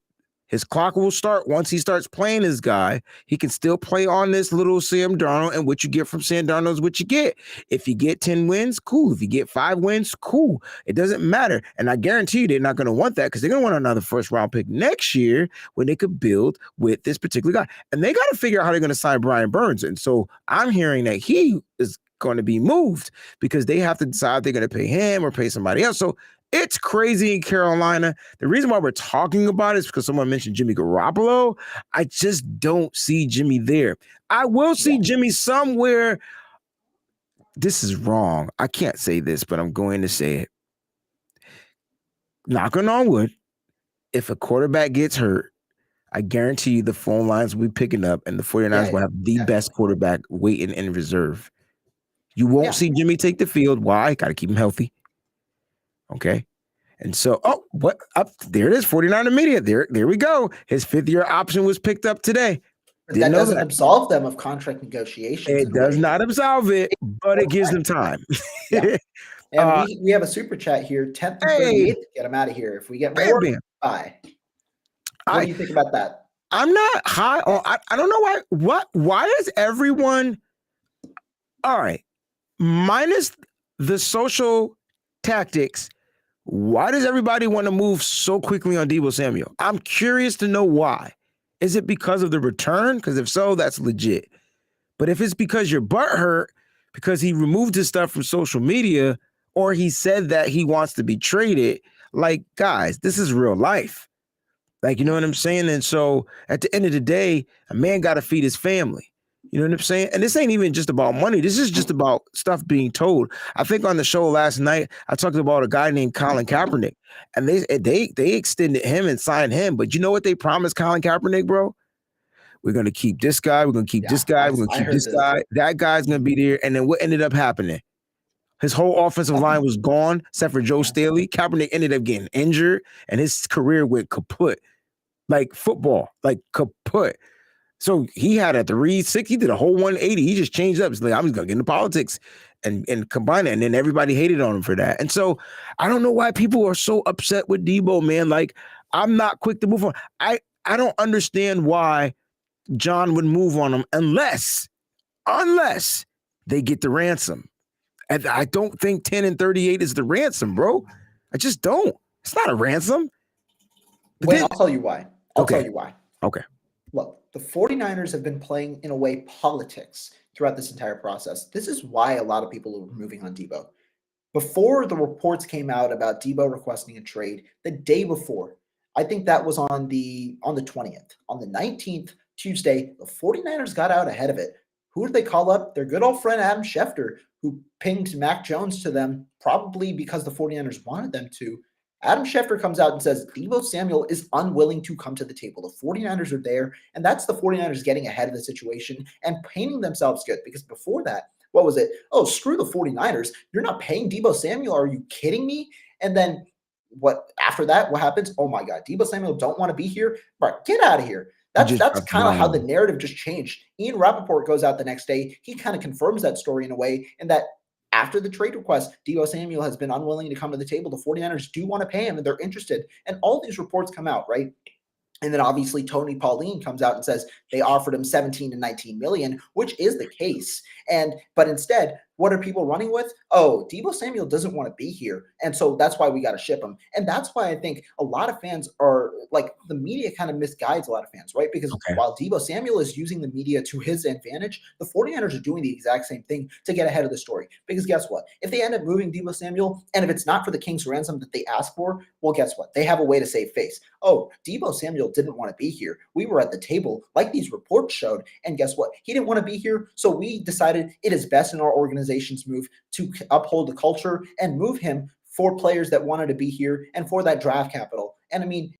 Speaker 3: His clock will start once he starts playing his guy. He can still play on this little Sam Darnold, and what you get from Sam Darnold is what you get. If you get 10 wins, cool. If you get 5 wins, cool. It doesn't matter. And I guarantee you they're not going to want that because they're going to want another first-round pick next year when they could build with this particular guy. And they got to figure out how they're going to sign Brian Burns. And so I'm hearing that he is going to be moved because they have to decide if they're going to pay him or pay somebody else. So it's crazy in Carolina. The reason why we're talking about it is because someone mentioned Jimmy Garoppolo. I just don't see Jimmy there. I will see Jimmy somewhere. This is wrong. I can't say this, but I'm going to say it. Knocking on wood, if a quarterback gets hurt, I guarantee you the phone lines will be picking up and the 49ers will have the best quarterback waiting in reserve. You won't see Jimmy take the field. Why? Got to keep him healthy. Okay. And so, what up there it is, 49er media. There we go. His 5th-year option was picked up today.
Speaker 1: But that doesn't absolve them of contract negotiations.
Speaker 3: It does not absolve it, but it gives them time.
Speaker 1: And we have a super chat here, 10th and 38th to get him out of here. If we get more, bye. What do you think about that?
Speaker 3: I'm not high on. I don't know why is everyone all right? Minus the social tactics, why does everybody want to move so quickly on Deebo Samuel? I'm curious to know why. Is it because of the return? Because if so, that's legit. But if it's because your butt hurt because he removed his stuff from social media or he said that he wants to be traded, like, guys, this is real life. Like, you know what I'm saying? And so at the end of the day, a man got to feed his family. You know what I'm saying? And this ain't even just about money. This is just about stuff being told. I think on the show last night, I talked about a guy named Colin Kaepernick, and they extended him and signed him. But you know what they promised Colin Kaepernick, bro? We're going to keep this guy. We're going to keep this guy. We're going to keep this guy. That guy's going to be there. And then what ended up happening? His whole offensive line was gone, except for Joe Staley. Kaepernick ended up getting injured, and his career went kaput. Like football, like kaput. So he had a 360, he did a whole 180. He just changed up. He's like, I'm just gonna get into politics and combine it. And then everybody hated on him for that. And so I don't know why people are so upset with Deebo, man. Like, I'm not quick to move on. I don't understand why John would move on him unless they get the ransom. And I don't think 10 and 38 is the ransom, bro. I just don't. It's not a ransom.
Speaker 1: Wait, I'll tell you why. I'll tell you why.
Speaker 3: Okay.
Speaker 1: Look, the 49ers have been playing, in a way, politics throughout this entire process. This is why a lot of people are moving on Deebo. Before the reports came out about Deebo requesting a trade, the day before, I think that was on the 20th. On the 19th, Tuesday, the 49ers got out ahead of it. Who did they call up? Their good old friend Adam Schefter, who pinged Mac Jones to them, probably because the 49ers wanted them to. Adam Schefter comes out and says Deebo Samuel is unwilling to come to the table. The 49ers are there, and that's the 49ers getting ahead of the situation and painting themselves good. Because before that, what was it? Oh, screw the 49ers. You're not paying Deebo Samuel. Are you kidding me? And then what after that, what happens? Oh my God, Deebo Samuel don't want to be here. Right, get out of here. That's kind of how the narrative just changed. Ian Rappaport goes out the next day. He kind of confirms that story in a way, and that after the trade request, Deebo Samuel has been unwilling to come to the table. The 49ers do want to pay him, and they're interested. And all these reports come out, right? And then obviously Tony Pauline comes out and says they offered him 17 to 19 million, which is the case. But instead, what are people running with? Oh, Deebo Samuel doesn't want to be here. And so that's why we got to ship him. And that's why I think a lot of fans are like, the media kind of misguides a lot of fans, right? Because while Deebo Samuel is using the media to his advantage, the 49ers are doing the exact same thing to get ahead of the story. Because guess what? If they end up moving Deebo Samuel, and if it's not for the King's ransom that they ask for, well, guess what? They have a way to save face. Oh, Deebo Samuel didn't want to be here. We were at the table, like these reports showed, and guess what? He didn't want to be here, so we decided it is best in our organization's move to uphold the culture and move him for players that wanted to be here and for that draft capital. And I mean,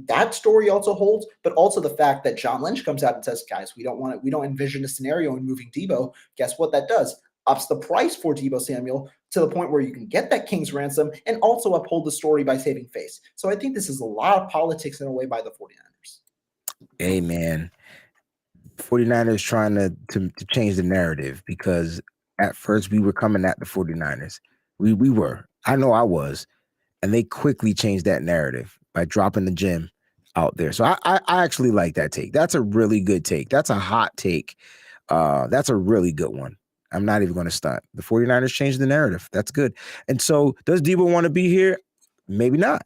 Speaker 1: that story also holds, but also the fact that John Lynch comes out and says, guys, we don't envision a scenario in moving Deebo. Guess what that does? Ups the price for Deebo Samuel to the point where you can get that King's ransom and also uphold the story by saving face. So I think this is a lot of politics in a way by the 49ers.
Speaker 3: Hey, man. 49ers trying to change the narrative, because at first we were coming at the 49ers. We were. I know I was. And they quickly changed that narrative by dropping the gym. out there. So I actually like that take. That's a really good take. That's a hot take. That's a really good one. I'm not even going to stunt. The 49ers changed the narrative. That's good. And so does Debo want to be here? Maybe not.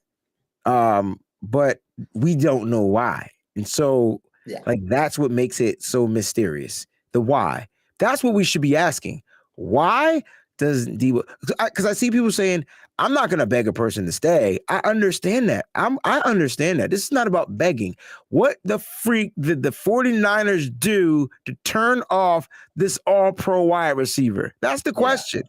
Speaker 3: But we don't know why. And so like that's what makes it so mysterious. The why. That's what we should be asking. Why does Debo? Because I see people saying, I'm not going to beg a person to stay. I understand that. I understand that. This is not about begging. What the freak did the 49ers do to turn off this all-pro wide receiver? That's the question.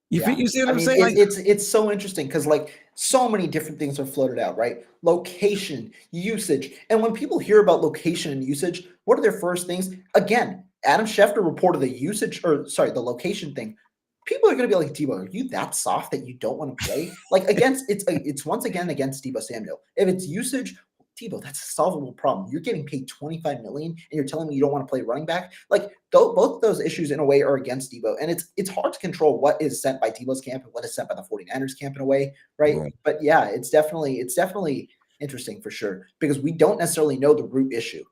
Speaker 3: You see what I'm saying?
Speaker 1: It's so interesting because like so many different things are floated out, right? Location, usage. And when people hear about location and usage, what are their first things? Again, Adam Schefter reported the location thing. People are going to be like, Debo, are you that soft that you don't want to play? Like it's once again against Debo Samuel. If it's usage, Debo, that's a solvable problem. You're getting paid $25 million, and you're telling me you don't want to play running back. Like both of those issues in a way are against Debo, and it's hard to control what is sent by Debo's camp and what is sent by the 49ers camp in a way, right? Yeah. But yeah, it's definitely interesting for sure because we don't necessarily know the root issue.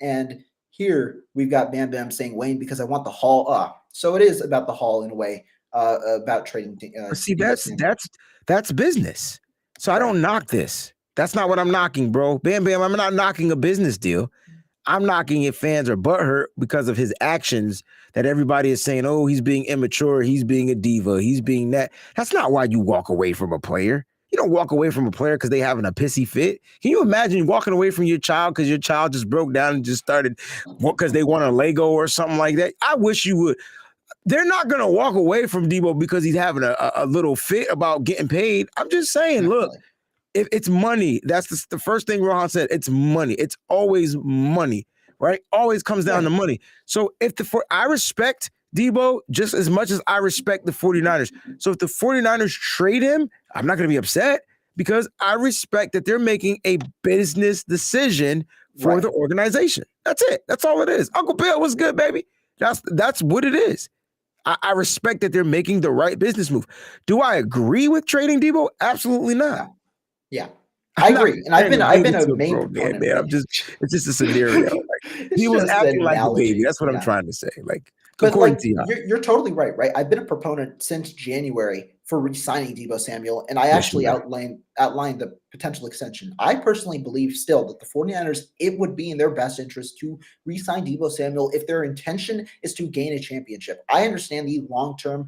Speaker 1: And here we've got Bam Bam saying Wayne because I want the haul. So it is about the haul in a way. About trading.
Speaker 3: See, that's business. So I don't knock this. That's not what I'm knocking, bro. Bam Bam, I'm not knocking a business deal. I'm knocking if fans are butthurt because of his actions that everybody is saying, oh, he's being immature, he's being a diva, he's being that. That's not why you walk away from a player. You don't walk away from a player because they having a pissy fit. Can you imagine walking away from your child because your child just broke down and just started because they want a Lego or something like that? I wish you would. They're not going to walk away from Debo because he's having a little fit about getting paid. I'm just saying, look, if it's money, that's the first thing Rohan said. It's money. It's always money, right? Always comes down to money. So I respect Debo just as much as I respect the 49ers. So if the 49ers trade him, I'm not going to be upset because I respect that they're making a business decision for the organization. That's it. That's all it is. Uncle Bill, what's good, baby? That's what it is. I respect that they're making the right business move. Do I agree with trading Debo? Absolutely not.
Speaker 1: Yeah, I agree. And I've been a main proponent.
Speaker 3: Man. It's just a scenario. Like, he was acting like a baby. That's what I'm trying to say. Like,
Speaker 1: but like, you're totally right? I've been a proponent since January for re-signing Debo Samuel, and I actually outlined the potential extension. I personally believe still that the 49ers, it would be in their best interest to re-sign Debo Samuel if their intention is to gain a championship. I understand the long-term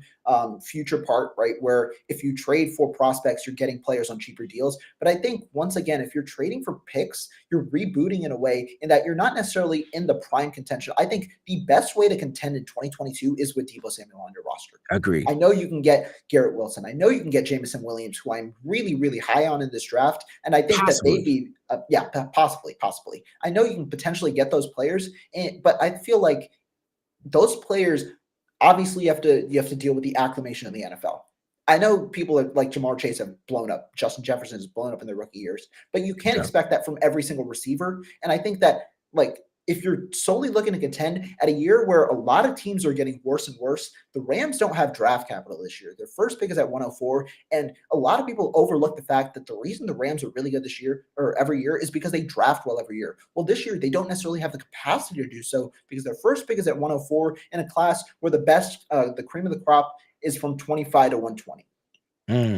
Speaker 1: future part, right, where if you trade for prospects, you're getting players on cheaper deals. But I think, once again, if you're trading for picks, you're rebooting in a way in that you're not necessarily in the prime contention. I think the best way to contend in 2022 is with Debo Samuel on your roster.
Speaker 3: Agreed.
Speaker 1: I know you can get Garrett Wilson. I know you can get Jameson Williams, who I'm really, really high on in this draft. And I think that they'd be, possibly. I know you can potentially get those players, but I feel like those players, obviously you have to deal with the acclimation of the NFL. I know people like Jamar Chase have blown up. Justin Jefferson has blown up in their rookie years, but you can't expect that from every single receiver. And I think that, like, if you're solely looking to contend at a year where a lot of teams are getting worse and worse, the Rams don't have draft capital this year. Their first pick is at 104. And a lot of people overlook the fact that the reason the Rams are really good this year or every year is because they draft well every year. Well, this year, they don't necessarily have the capacity to do so because their first pick is at 104 in a class where the best, the cream of the crop is from 25 to 120.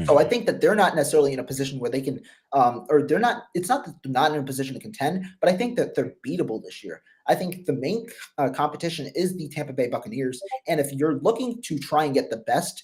Speaker 1: So I think that they're not necessarily in a position where they can, it's not that they're not in a position to contend, but I think that they're beatable this year. I think the main competition is the Tampa Bay Buccaneers. And if you're looking to try and get the best,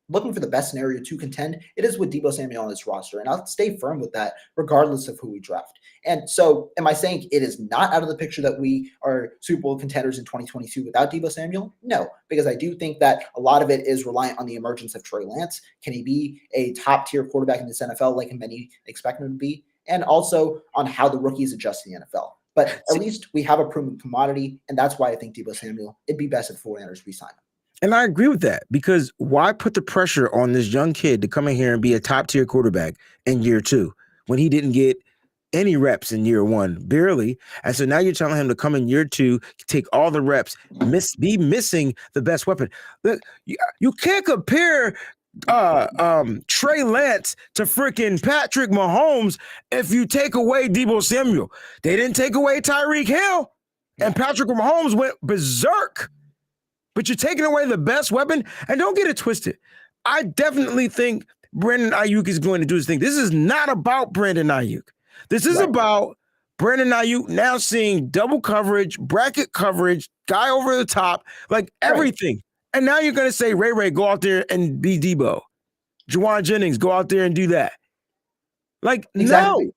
Speaker 1: looking for the best scenario to contend, it is with Debo Samuel on this roster. And I'll stay firm with that regardless of who we draft. And so am I saying it is not out of the picture that we are Super Bowl contenders in 2022 without Debo Samuel? No, because I do think that a lot of it is reliant on the emergence of Trey Lance. Can he be a top-tier quarterback in this NFL like many expect him to be? And also on how the rookies adjust to the NFL. But at least we have a proven commodity, and that's why I think Debo Samuel, it'd be best if 49ers re-sign him.
Speaker 3: And I agree with that because why put the pressure on this young kid to come in here and be a top-tier quarterback in year two when he didn't get any reps in year one, barely. And so now you're telling him to come in year two, take all the reps, be missing the best weapon. Look, you can't compare Trey Lance to freaking Patrick Mahomes if you take away Deebo Samuel. They didn't take away Tyreek Hill, and Patrick Mahomes went berserk. But you're taking away the best weapon, and don't get it twisted. I definitely think Brandon Ayuk is going to do his thing. This is not about Brandon Ayuk. This is about Brandon Ayuk now seeing double coverage, bracket coverage, guy over the top, like everything. Right. And now you're going to say, Ray, go out there and be Debo. Juwan Jennings, go out there and do that. Like, no,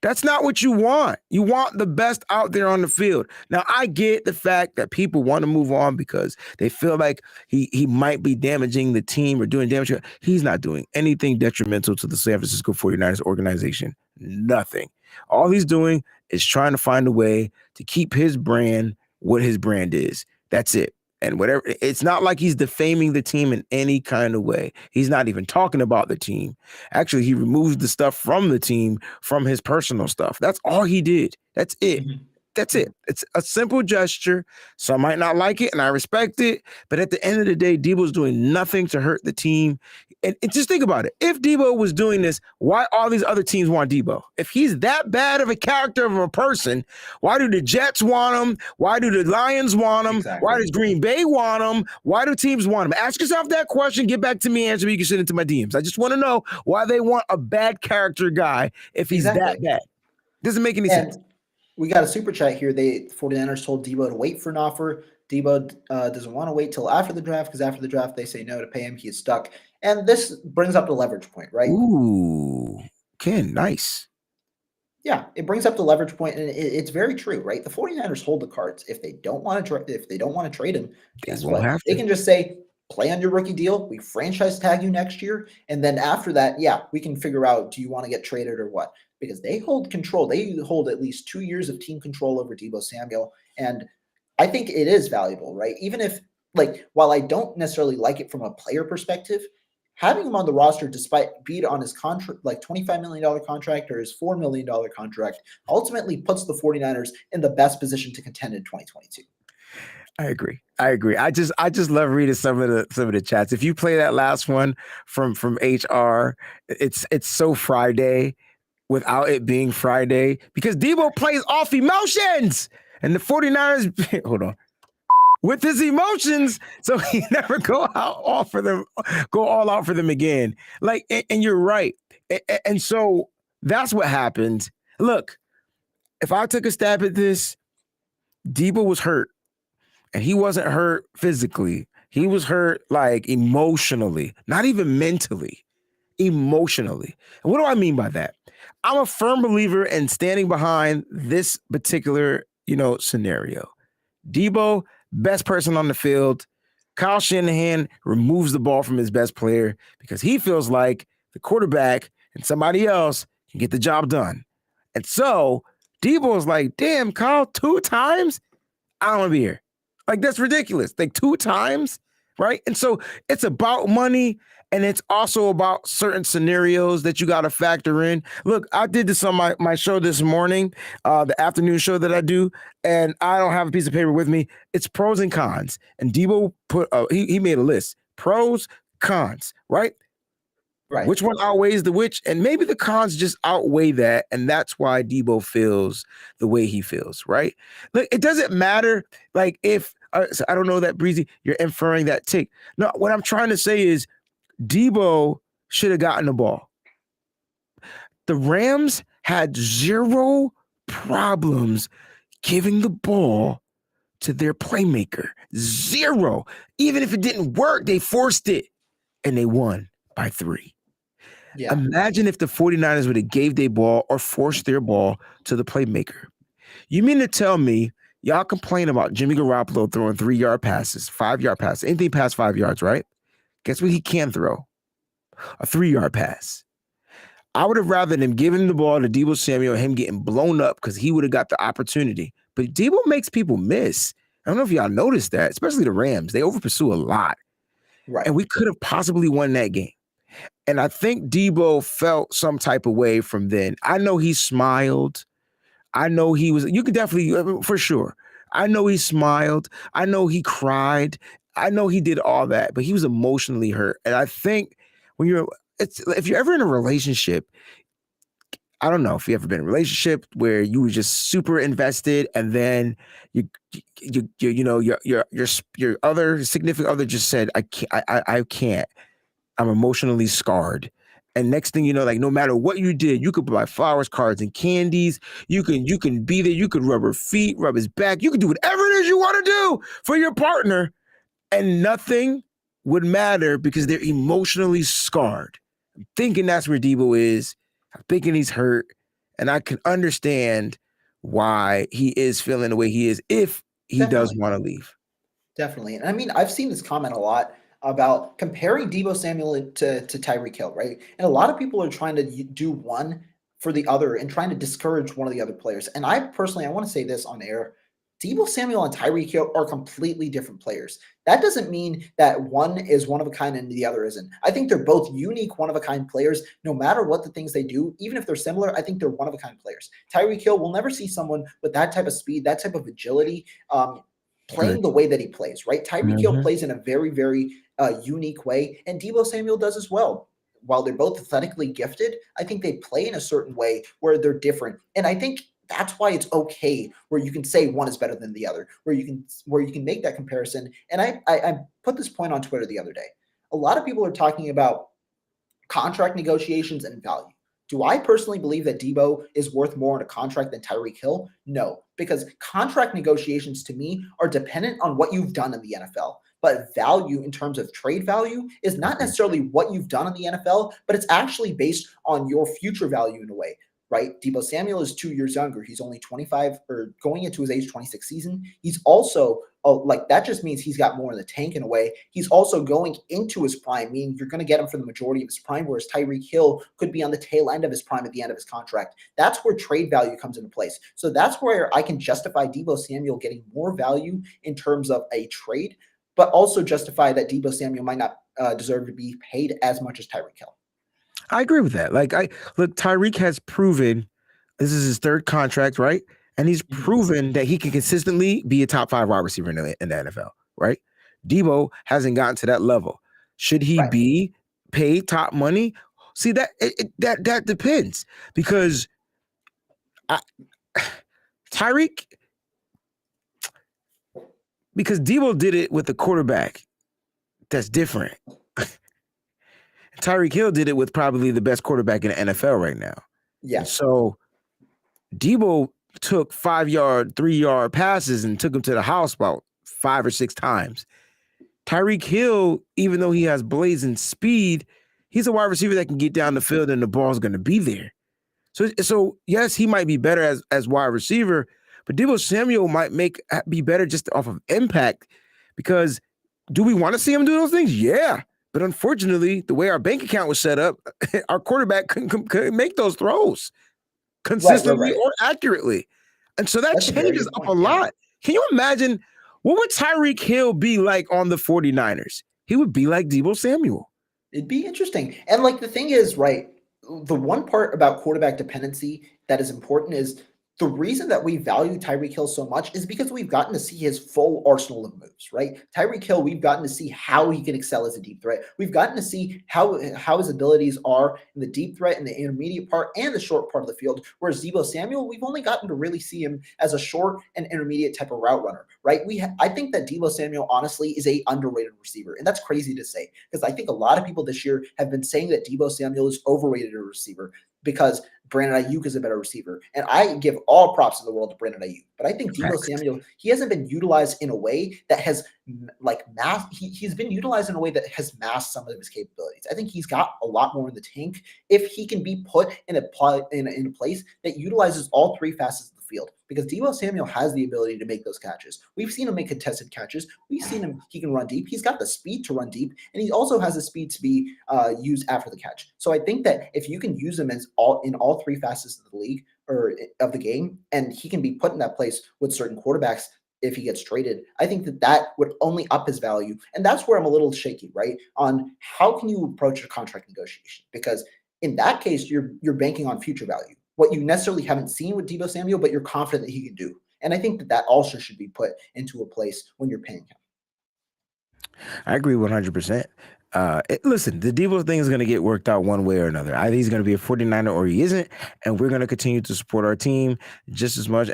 Speaker 3: that's not what you want. You want the best out there on the field. Now, I get the fact that people want to move on because they feel like he might be damaging the team or doing damage. He's not doing anything detrimental to the San Francisco 49ers organization. Nothing. All he's doing is trying to find a way to keep his brand what his brand is. That's it. And whatever, it's not like he's defaming the team in any kind of way. He's not even talking about the team. Actually, he removed the stuff from the team from his personal stuff. That's all he did. That's it. Mm-hmm. That's it. It's a simple gesture. Some might not like it, and I respect it. But at the end of the day, Debo's doing nothing to hurt the team. And just think about it. If Debo was doing this, why all these other teams want Debo? If he's that bad of a character of a person, why do the Jets want him? Why do the Lions want him? Exactly. Why does Green Bay want him? Why do teams want him? Ask yourself that question. Get back to me, answer me. You can send it to my DMs. I just want to know why they want a bad character guy if he's that bad. Doesn't make any sense.
Speaker 1: We got a super chat here. The 49ers told Debo to wait for an offer. Debo doesn't want to wait till after the draft because after the draft, they say no to pay him. He is stuck. And this brings up the leverage point, right?
Speaker 3: Ooh, Ken, nice.
Speaker 1: Yeah, it brings up the leverage point, and it's very true, right? The 49ers hold the cards. If they don't want to trade him, guess what? They can just say, play on your rookie deal. We franchise tag you next year. And then after that, we can figure out, do you want to get traded or what? Because they hold control. They hold at least 2 years of team control over Deebo Samuel. And I think it is valuable, right? Even if, while I don't necessarily like it from a player perspective, having him on the roster, despite being on his contract, $25 million contract or his $4 million contract, ultimately puts the 49ers in the best position to contend in 2022.
Speaker 3: I agree. I just love reading some of the chats. If you play that last one from HR, it's so Friday without it being Friday because Debo plays off emotions and the 49ers hold on with his emotions, so he never go all out for them again. And you're right. And so that's what happened. Look, if I took a stab at this, Debo was hurt. And he wasn't hurt physically. He was hurt emotionally, not even mentally, emotionally. And what do I mean by that? I'm a firm believer in standing behind this particular, scenario. Debo, best person on the field. Kyle Shanahan removes the ball from his best player because he feels like the quarterback and somebody else can get the job done. And so Debo is like, damn, Kyle, 2 times? I don't want to be here. That's ridiculous. 2 times, right? And so it's about money, and it's also about certain scenarios that you got to factor in. Look, I did this on my show this morning, the afternoon show that I do, and I don't have a piece of paper with me. It's pros and cons. And Debo put he made a list. Pros, cons, right?
Speaker 1: Right.
Speaker 3: Which one outweighs the which? And maybe the cons just outweigh that. And that's why Debo feels the way he feels, right? Look, it doesn't matter if so I don't know that Breezy, you're inferring that take. No, what I'm trying to say is Debo should have gotten the ball. The Rams had 0 problems giving the ball to their playmaker. 0. Even if it didn't work, they forced it and they won by 3. Yeah. Imagine if the 49ers would have gave their ball or forced their ball to the playmaker. You mean to tell me y'all complain about Jimmy Garoppolo throwing 3-yard passes, 5-yard passes, anything past 5 yards, right? Guess what he can throw? A 3-yard pass. I would have rather them giving the ball to Deebo Samuel and him getting blown up because he would have got the opportunity. But Deebo makes people miss. I don't know if y'all noticed that, especially the Rams. They overpursue a lot. Right. And we could have possibly won that game. And I think Deebo felt some type of way from then. I know he smiled. I know he was, you could definitely, for sure. I know he smiled. I know he cried. I know he did all that, but he was emotionally hurt. And I think if you're ever in a relationship, I don't know if you ever been in a relationship where you were just super invested, and then your other significant other just said, I can't. I'm emotionally scarred. And next thing you know, like no matter what you did, you could buy flowers, cards, and candies. You can be there. You could rub her feet, rub his back. You can do whatever it is you want to do for your partner, and nothing would matter because they're emotionally scarred. I'm thinking that's where Debo is. I'm thinking he's hurt, and I can understand why he is feeling the way he is if he does
Speaker 1: Definitely.
Speaker 3: want to leave.
Speaker 1: Definitely. And I mean, I've seen this comment a lot about comparing Debo Samuel to Tyreek Hill, right? And a lot of people are trying to do one for the other and trying to discourage one of the other players. And I personally, I want to say this on air. Debo Samuel and Tyreek Hill are completely different players. That doesn't mean that one is one of a kind and the other isn't. I think they're both unique, one of a kind players, no matter what the things they do. Even if they're similar, I think they're one of a kind players. Tyreek Hill will never see someone with that type of speed, that type of agility, playing the way that he plays, right? Tyreek Hill plays in a very, very unique way, and Debo Samuel does as well. While they're both athletically gifted, I think they play in a certain way where they're different. And I think that's why it's okay where you can say one is better than the other, where you can make that comparison. And I put this point on Twitter the other day. A lot of people are talking about contract negotiations and value. Do I personally believe that Debo is worth more in a contract than Tyreek Hill? No, because contract negotiations to me are dependent on what you've done in the NFL. But value in terms of trade value is not necessarily what you've done in the NFL, but it's actually based on your future value in a way, right? Debo Samuel is 2 years younger. He's only 25 or going into his age 26 season. He's also like that just means he's got more in the tank in a way. He's also going into his prime, meaning you're going to get him for the majority of his prime, whereas Tyreek Hill could be on the tail end of his prime at the end of his contract. That's where trade value comes into place. So that's where I can justify Debo Samuel getting more value in terms of a trade, but also justify that Debo Samuel might not deserve to be paid as much as Tyreek Hill.
Speaker 3: I agree with that. Look, Tyreek has proven this is his third contract, right? And he's proven that he can consistently be a top 5 wide receiver in the NFL, right? Debo hasn't gotten to that level. Should he be paid top money? See, that depends because Tyreek, because Debo did it with a quarterback that's different. Tyreek Hill did it with probably the best quarterback in the NFL right now.
Speaker 1: Yeah.
Speaker 3: And so Debo took 5-yard, 3-yard passes and took him to the house about 5 or 6 times. Tyreek Hill, even though he has blazing speed, he's a wide receiver that can get down the field and the ball's going to be there. So yes, he might be better as wide receiver, but Debo Samuel might be better just off of impact because do we want to see him do those things? Yeah. But unfortunately, the way our bank account was set up, our quarterback couldn't make those throws consistently or accurately. And so that changes up a lot. Can you imagine what would Tyreek Hill be like on the 49ers? He would be like Debo Samuel.
Speaker 1: It'd be interesting. And like the thing is, right, the one part about quarterback dependency that is important is the reason that we value Tyreek Hill so much is because we've gotten to see his full arsenal of moves, right? Tyreek Hill, we've gotten to see how he can excel as a deep threat. We've gotten to see how his abilities are in the deep threat, in the intermediate part, and the short part of the field. Whereas Debo Samuel, we've only gotten to really see him as a short and intermediate type of route runner, right? I think that Debo Samuel, honestly, is a underrated receiver. And that's crazy to say because I think a lot of people this year have been saying that Debo Samuel is overrated as a receiver because Brandon Ayuk is a better receiver. And I give all props in the world to Brandon Ayuk. But I think Debo Samuel, he hasn't been utilized in a way that has he's been utilized in a way that has masked some of his capabilities. I think he's got a lot more in the tank if he can be put in a place that utilizes all 3 facets of the field. Because Debo Samuel has the ability to make those catches. We've seen him make contested catches. We've seen him, he can run deep. He's got the speed to run deep. And he also has the speed to be used after the catch. So I think that if you can use him in all 3 facets of the league or of the game, and he can be put in that place with certain quarterbacks if he gets traded, I think that would only up his value. And that's where I'm a little shaky, right? On how can you approach a contract negotiation? Because in that case, you're banking on future value. What you necessarily haven't seen with Debo Samuel, but you're confident that he can do. And I think that also should be put into a place when you're paying him.
Speaker 3: I agree 100%. Listen, the Debo thing is going to get worked out one way or another. Either he's going to be a 49er or he isn't, and we're going to continue to support our team just as much.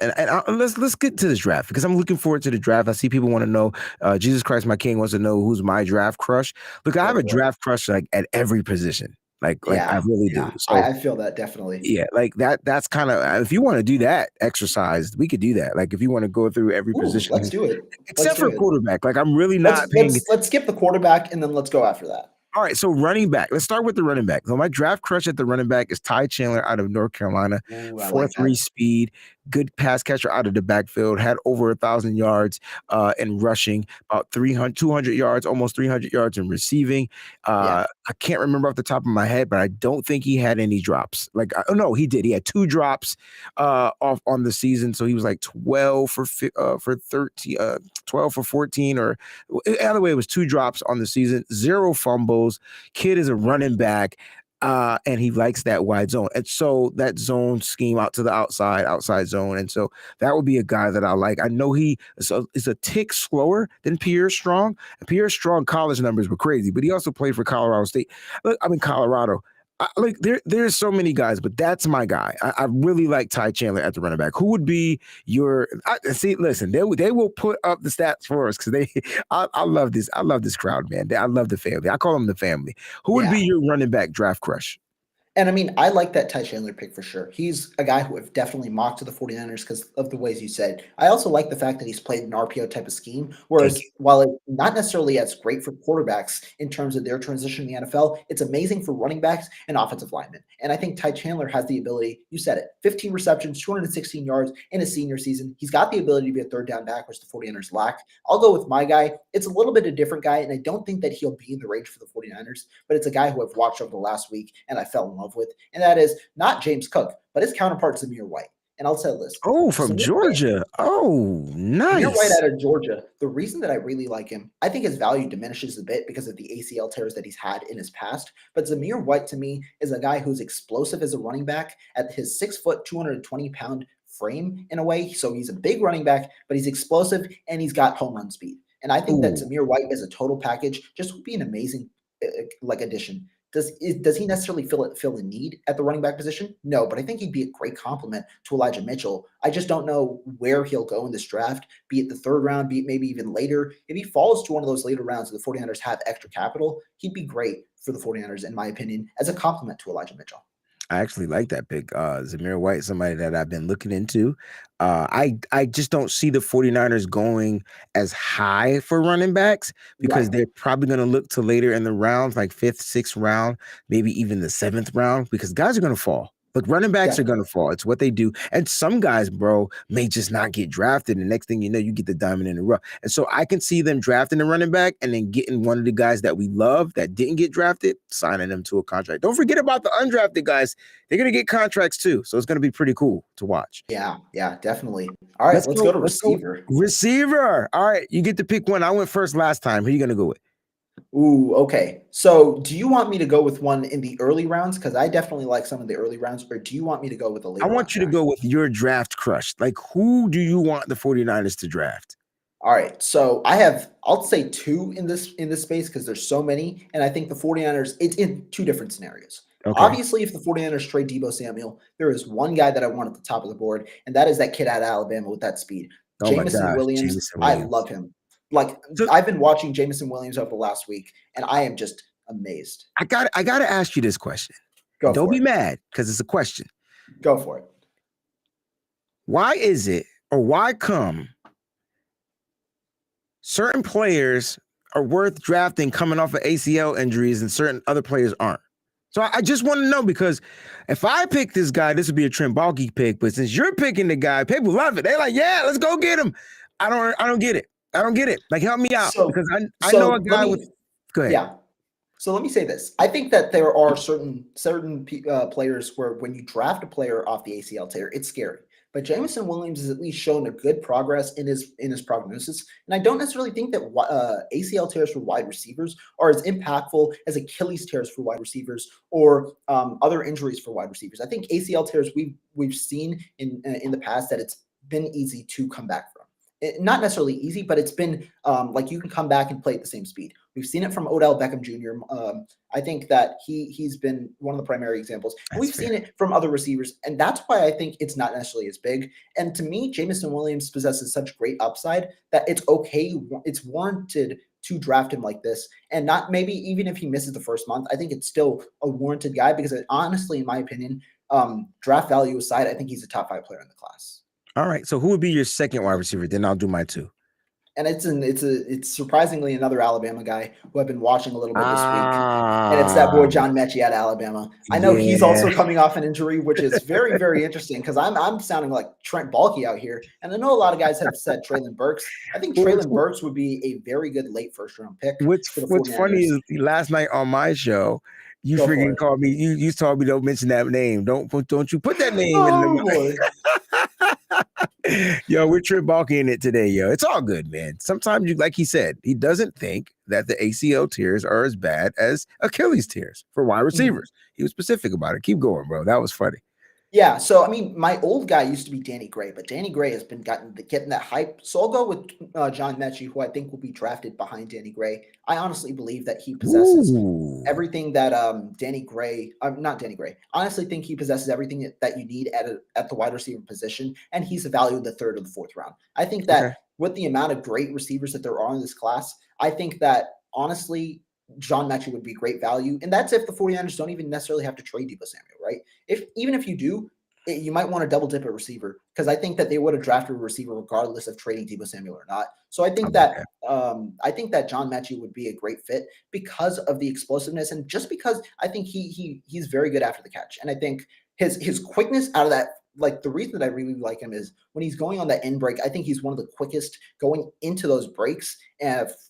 Speaker 3: Let's get to this draft because I'm looking forward to the draft. I see people want to know. Jesus Christ, my King wants to know who's my draft crush. Look, I have a draft crush like at every position. Like I really do. So
Speaker 1: I feel that definitely.
Speaker 3: yeah, like that's kind of if you want to do that exercise, we could do that. Like if you want to go through every position,
Speaker 1: let's do it.
Speaker 3: Except for quarterback. Like I'm really not paying.
Speaker 1: Let's skip the quarterback and then let's go after that.
Speaker 3: All right, so running back. Let's start with the running back. So my draft crush at the running back is Ty Chandler out of North Carolina. 4.3 speed, good pass catcher out of the backfield, had over 1,000 yards in rushing, about 200 yards, almost 300 yards in receiving. I can't remember off the top of my head, but I don't think he had any drops. No, he did. He had 2 drops off on the season, so he was like 12 for 13, 12 for 14, or either way, it was 2 drops on the season, 0 fumbles. Kid is a running back, and he likes that wide zone. And so that zone scheme out to the outside zone. And so that would be a guy that I like. I know he is a tick slower than Pierre Strong. And Pierre Strong college numbers were crazy, but he also played for Colorado State. Colorado. There's so many guys, but that's my guy. I really like Ty Chandler at the running back. Who would be your? Listen, they will put up the stats for us because I love this. I love this crowd, man. I love the family. I call them the family. Who would be your running back draft crush?
Speaker 1: And I mean, I like that Ty Chandler pick for sure. He's a guy who I've definitely mocked to the 49ers because of the ways you said. I also like the fact that he's played an RPO type of scheme, whereas while it's not necessarily as great for quarterbacks in terms of their transition in the NFL, it's amazing for running backs and offensive linemen. And I think Ty Chandler has the ability, you said it, 15 receptions, 216 yards in his senior season. He's got the ability to be a third down back, which the 49ers lack. I'll go with my guy. It's a little bit a different guy, and I don't think that he'll be in the range for the 49ers, but it's a guy who I've watched over the last week and I fell in love with, and that is not James Cook, but his counterpart, Zamir White. And I'll tell this.
Speaker 3: Oh, from Georgia. Oh, nice.
Speaker 1: Zamir White out of Georgia. The reason that I really like him, I think his value diminishes a bit because of the ACL tears that he's had in his past. But Zamir White, to me, is a guy who's explosive as a running back at his 6 foot, 220-pound frame in a way. So he's a big running back, but he's explosive and he's got home run speed. And I think that Zamir White as a total package just would be an amazing addition. Does he necessarily fill a need at the running back position? No, but I think he'd be a great complement to Elijah Mitchell. I just don't know where he'll go in this draft, be it the 3rd round, be it maybe even later. If he falls to one of those later rounds and the 49ers have extra capital, he'd be great for the 49ers, in my opinion, as a complement to Elijah Mitchell.
Speaker 3: I actually like that pick. Zamir White, somebody that I've been looking into. I just don't see the 49ers going as high for running backs because they're probably going to look to later in the rounds, like 5th, 6th round, maybe even the 7th round, because guys are going to fall. Look, running backs are going to fall. It's what they do. And some guys, bro, may just not get drafted. And the next thing you know, you get the diamond in the rough. And so I can see them drafting a running back and then getting one of the guys that we love that didn't get drafted, signing them to a contract. Don't forget about the undrafted guys. They're going to get contracts too. So it's going to be pretty cool to watch.
Speaker 1: Yeah, definitely. All right, let's go to receiver.
Speaker 3: Receiver. All right, you get to pick one. I went first last time. Who are you going to go with?
Speaker 1: Ooh, okay. So do you want me to go with one in the early rounds? Because I definitely like some of the early rounds. Or do you want me to go with the late
Speaker 3: I want you to go with your draft crush. Like, who do you want the 49ers to draft?
Speaker 1: All right. So I'll say 2 in this space because there's so many. And I think the 49ers, it's in 2 different scenarios. Okay. Obviously, if the 49ers trade Deebo Samuel, there is one guy that I want at the top of the board, and that is that kid out of Alabama with that speed. Jameson Williams. I love him. I've been watching Jameson Williams over the last week, and I am just amazed.
Speaker 3: I got to ask you this question. Don't be mad because it's a question.
Speaker 1: Go for it.
Speaker 3: Why is it, or why come certain players are worth drafting coming off of ACL injuries and certain other players aren't? So I just want to know, because if I pick this guy, this would be a Trent Baalke pick. But since you're picking the guy, people love it. They're like, yeah, let's go get him. I don't get it. I don't get it. Like, help me out, because I know a guy with. Go ahead.
Speaker 1: Yeah. So let me say this. I think that there are certain players where when you draft a player off the ACL tear, it's scary. But Jameson Williams has at least shown a good progress in his prognosis. And I don't necessarily think that ACL tears for wide receivers are as impactful as Achilles tears for wide receivers or other injuries for wide receivers. I think ACL tears we've seen in the past that it's been easy to come back from. Not necessarily easy, but it's been like you can come back and play at the same speed. We've seen it from Odell Beckham Jr. I think that he's been one of the primary examples. And we've seen it from other receivers, and that's why I think it's not necessarily as big. And to me, Jameson Williams possesses such great upside that it's okay, it's warranted to draft him like this, and not maybe even if he misses the first month, I think it's still a warranted guy because honestly, in my opinion, draft value aside, I think he's a top 5 player in the class.
Speaker 3: All right. So who would be your second wide receiver? Then I'll do my 2.
Speaker 1: And it's surprisingly another Alabama guy who I've been watching a little bit this week. And it's that boy John Mechie at Alabama. I know he's also coming off an injury, which is very, very interesting because I'm sounding like Trent Baalke out here. And I know a lot of guys have said Treylon Burks. I think Treylon Burks would be a very good late first round pick.
Speaker 3: What's funny is last night on my show, you freaking called me. You told me don't mention that name. Don't you put that name in the Yo, we're Trent Baalke in it today, yo. It's all good, man. Sometimes, like he said, he doesn't think that the ACL tears are as bad as Achilles tears for wide receivers. He was specific about it. Keep going, bro. That was funny.
Speaker 1: Yeah, so I mean, my old guy used to be Danny Gray, but Danny Gray has been getting that hype. So I'll go with John Mechie, who I think will be drafted behind Danny Gray. I honestly believe that he possesses everything that Danny Gray, not Danny Gray. Honestly, think he possesses everything that you need at the wide receiver position, and he's valued the 3rd or the 4th round. I think that with the amount of great receivers that there are in this class, I think that honestly, John Mechie would be great value. And that's if the 49ers don't even necessarily have to trade Deebo Samuel, right? Even if you do, you might want to double dip a receiver because I think that they would have drafted a receiver regardless of trading Deebo Samuel or not. So I think that John Mechie would be a great fit because of the explosiveness and just because I think he's very good after the catch. And I think his quickness out of that, like the reason that I really like him is when he's going on that end break, I think he's one of the quickest going into those breaks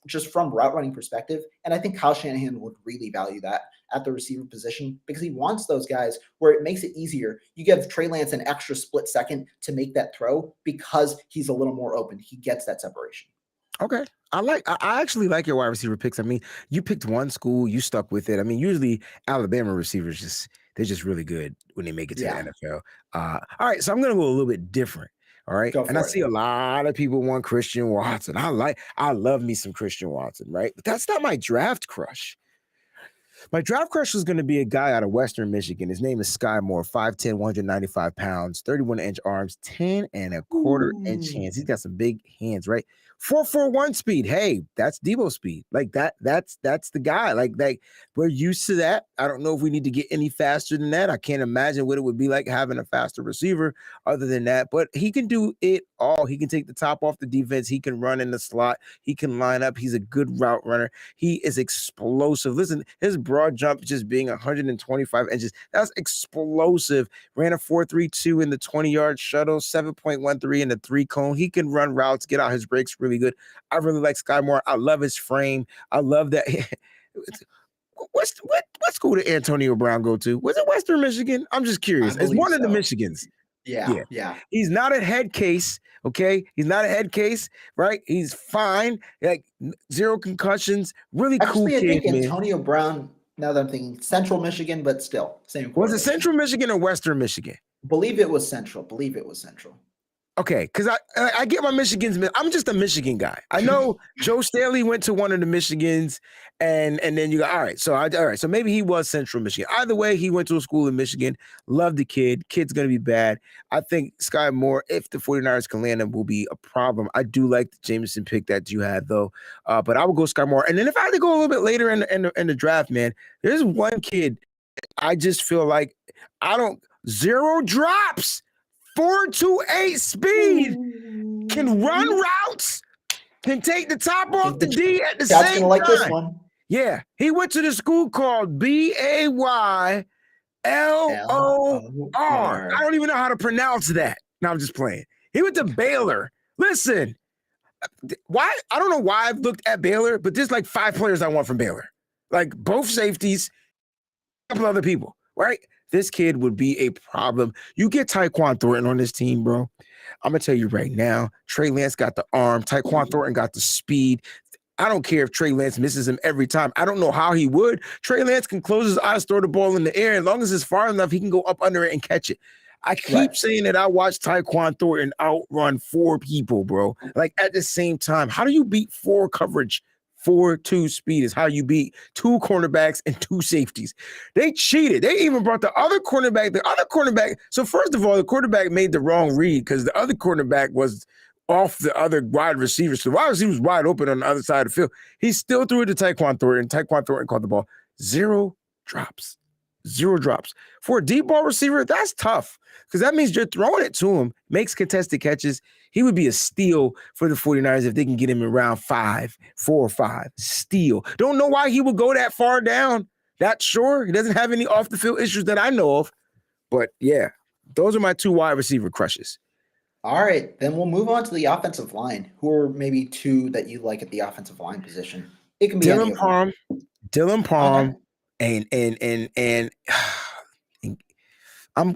Speaker 1: just from route running perspective. And I think Kyle Shanahan would really value that at the receiver position because he wants those guys where it makes it easier. You give Trey Lance an extra split second to make that throw because he's a little more open. He gets that separation.
Speaker 3: Okay. I actually like your wide receiver picks. I mean, you picked one school, you stuck with it. I mean, usually Alabama receivers they're just really good when they make it to the NFL. All right, so I'm gonna go a little bit different. All right. And I see a lot of people want Christian Watson. I love me some Christian Watson, right? But that's not my draft crush. My draft crush is going to be a guy out of Western Michigan. His name is Skye Moore, 5'10", 195 pounds, 31-inch arms, 10 1/4-inch hands. He's got some big hands, right? 4.41 speed. Hey, that's Deebo speed. Like that's the guy. Like we're used to that. I don't know if we need to get any faster than that. I can't imagine what it would be like having a faster receiver other than that. But he can do it all. He can take the top off the defense. He can run in the slot. He can line up. He's a good route runner. He is explosive. Listen, his broad jump just being 125 inches. That's explosive. Ran a 4.32 in the 20-yard shuttle, 7.13 in the 3-cone. He can run routes, get out his breaks really good. I really like Skye Moore. I love his frame. I love that. What school did Antonio Brown go to? Was it Western Michigan? I'm just curious. It's one of the Michigans.
Speaker 1: Yeah.
Speaker 3: He's not a head case, okay? He's not a head case, right? He's fine. Like 0 concussions. Really cool kid,
Speaker 1: I think Antonio Brown, now that I'm thinking, Central Michigan, but still, same.
Speaker 3: Was it Central Michigan or Western Michigan?
Speaker 1: Believe it was Central.
Speaker 3: Okay, because I get my Michigans. I'm just a Michigan guy. I know Joe Staley went to one of the Michigans, and then you go, all right. So maybe he was Central Michigan. Either way, he went to a school in Michigan. Love the kid. Kid's gonna be bad. I think Skye Moore, if the 49ers can land him, will be a problem. I do like the Jameson pick that you had though, but I would go Skye Moore. And then if I had to go a little bit later in the draft, man, there's one kid. I just feel like 0 drops. 4.28 speed, can run routes, can take the top off the D at the same time. Like this one. Yeah, he went to the school called BAYLOR. I don't even know how to pronounce that. No, I'm just playing. He went to Baylor. Listen, why? I don't know why I've looked at Baylor, but there's like 5 players I want from Baylor, like both safeties, a couple other people, right? This kid would be a problem. You get Tyquan Thornton on this team, bro. I'm going to tell you right now, Trey Lance got the arm. Tyquan Thornton got the speed. I don't care if Trey Lance misses him every time. I don't know how he would. Trey Lance can close his eyes, throw the ball in the air. As long as it's far enough, he can go up under it and catch it. I keep saying that I watched Tyquan Thornton outrun 4 people, bro. Like at the same time. How do you beat 4 coverage 4.2 speed is how you beat 2 cornerbacks and 2 safeties. They cheated. They even brought the other cornerback. So first of all, the quarterback made the wrong read because the other cornerback was off the other wide receiver. So the wide receiver was wide open on the other side of the field. He still threw it to Tyquan Thornton. Tyquan Thornton caught the ball. 0 drops. 0 drops. For a deep ball receiver, that's tough because that means you're throwing it to him, makes contested catches. He would be a steal for the 49ers if they can get him in round 4 or 5. Steal. Don't know why he would go that far down. Not sure. He doesn't have any off the field issues that I know of. But yeah, those are my 2 wide receiver crushes.
Speaker 1: All right, then we'll move on to the offensive line. Who are maybe 2 that you like at the offensive line position? It can be
Speaker 3: Dylan Parham,
Speaker 1: Okay.
Speaker 3: and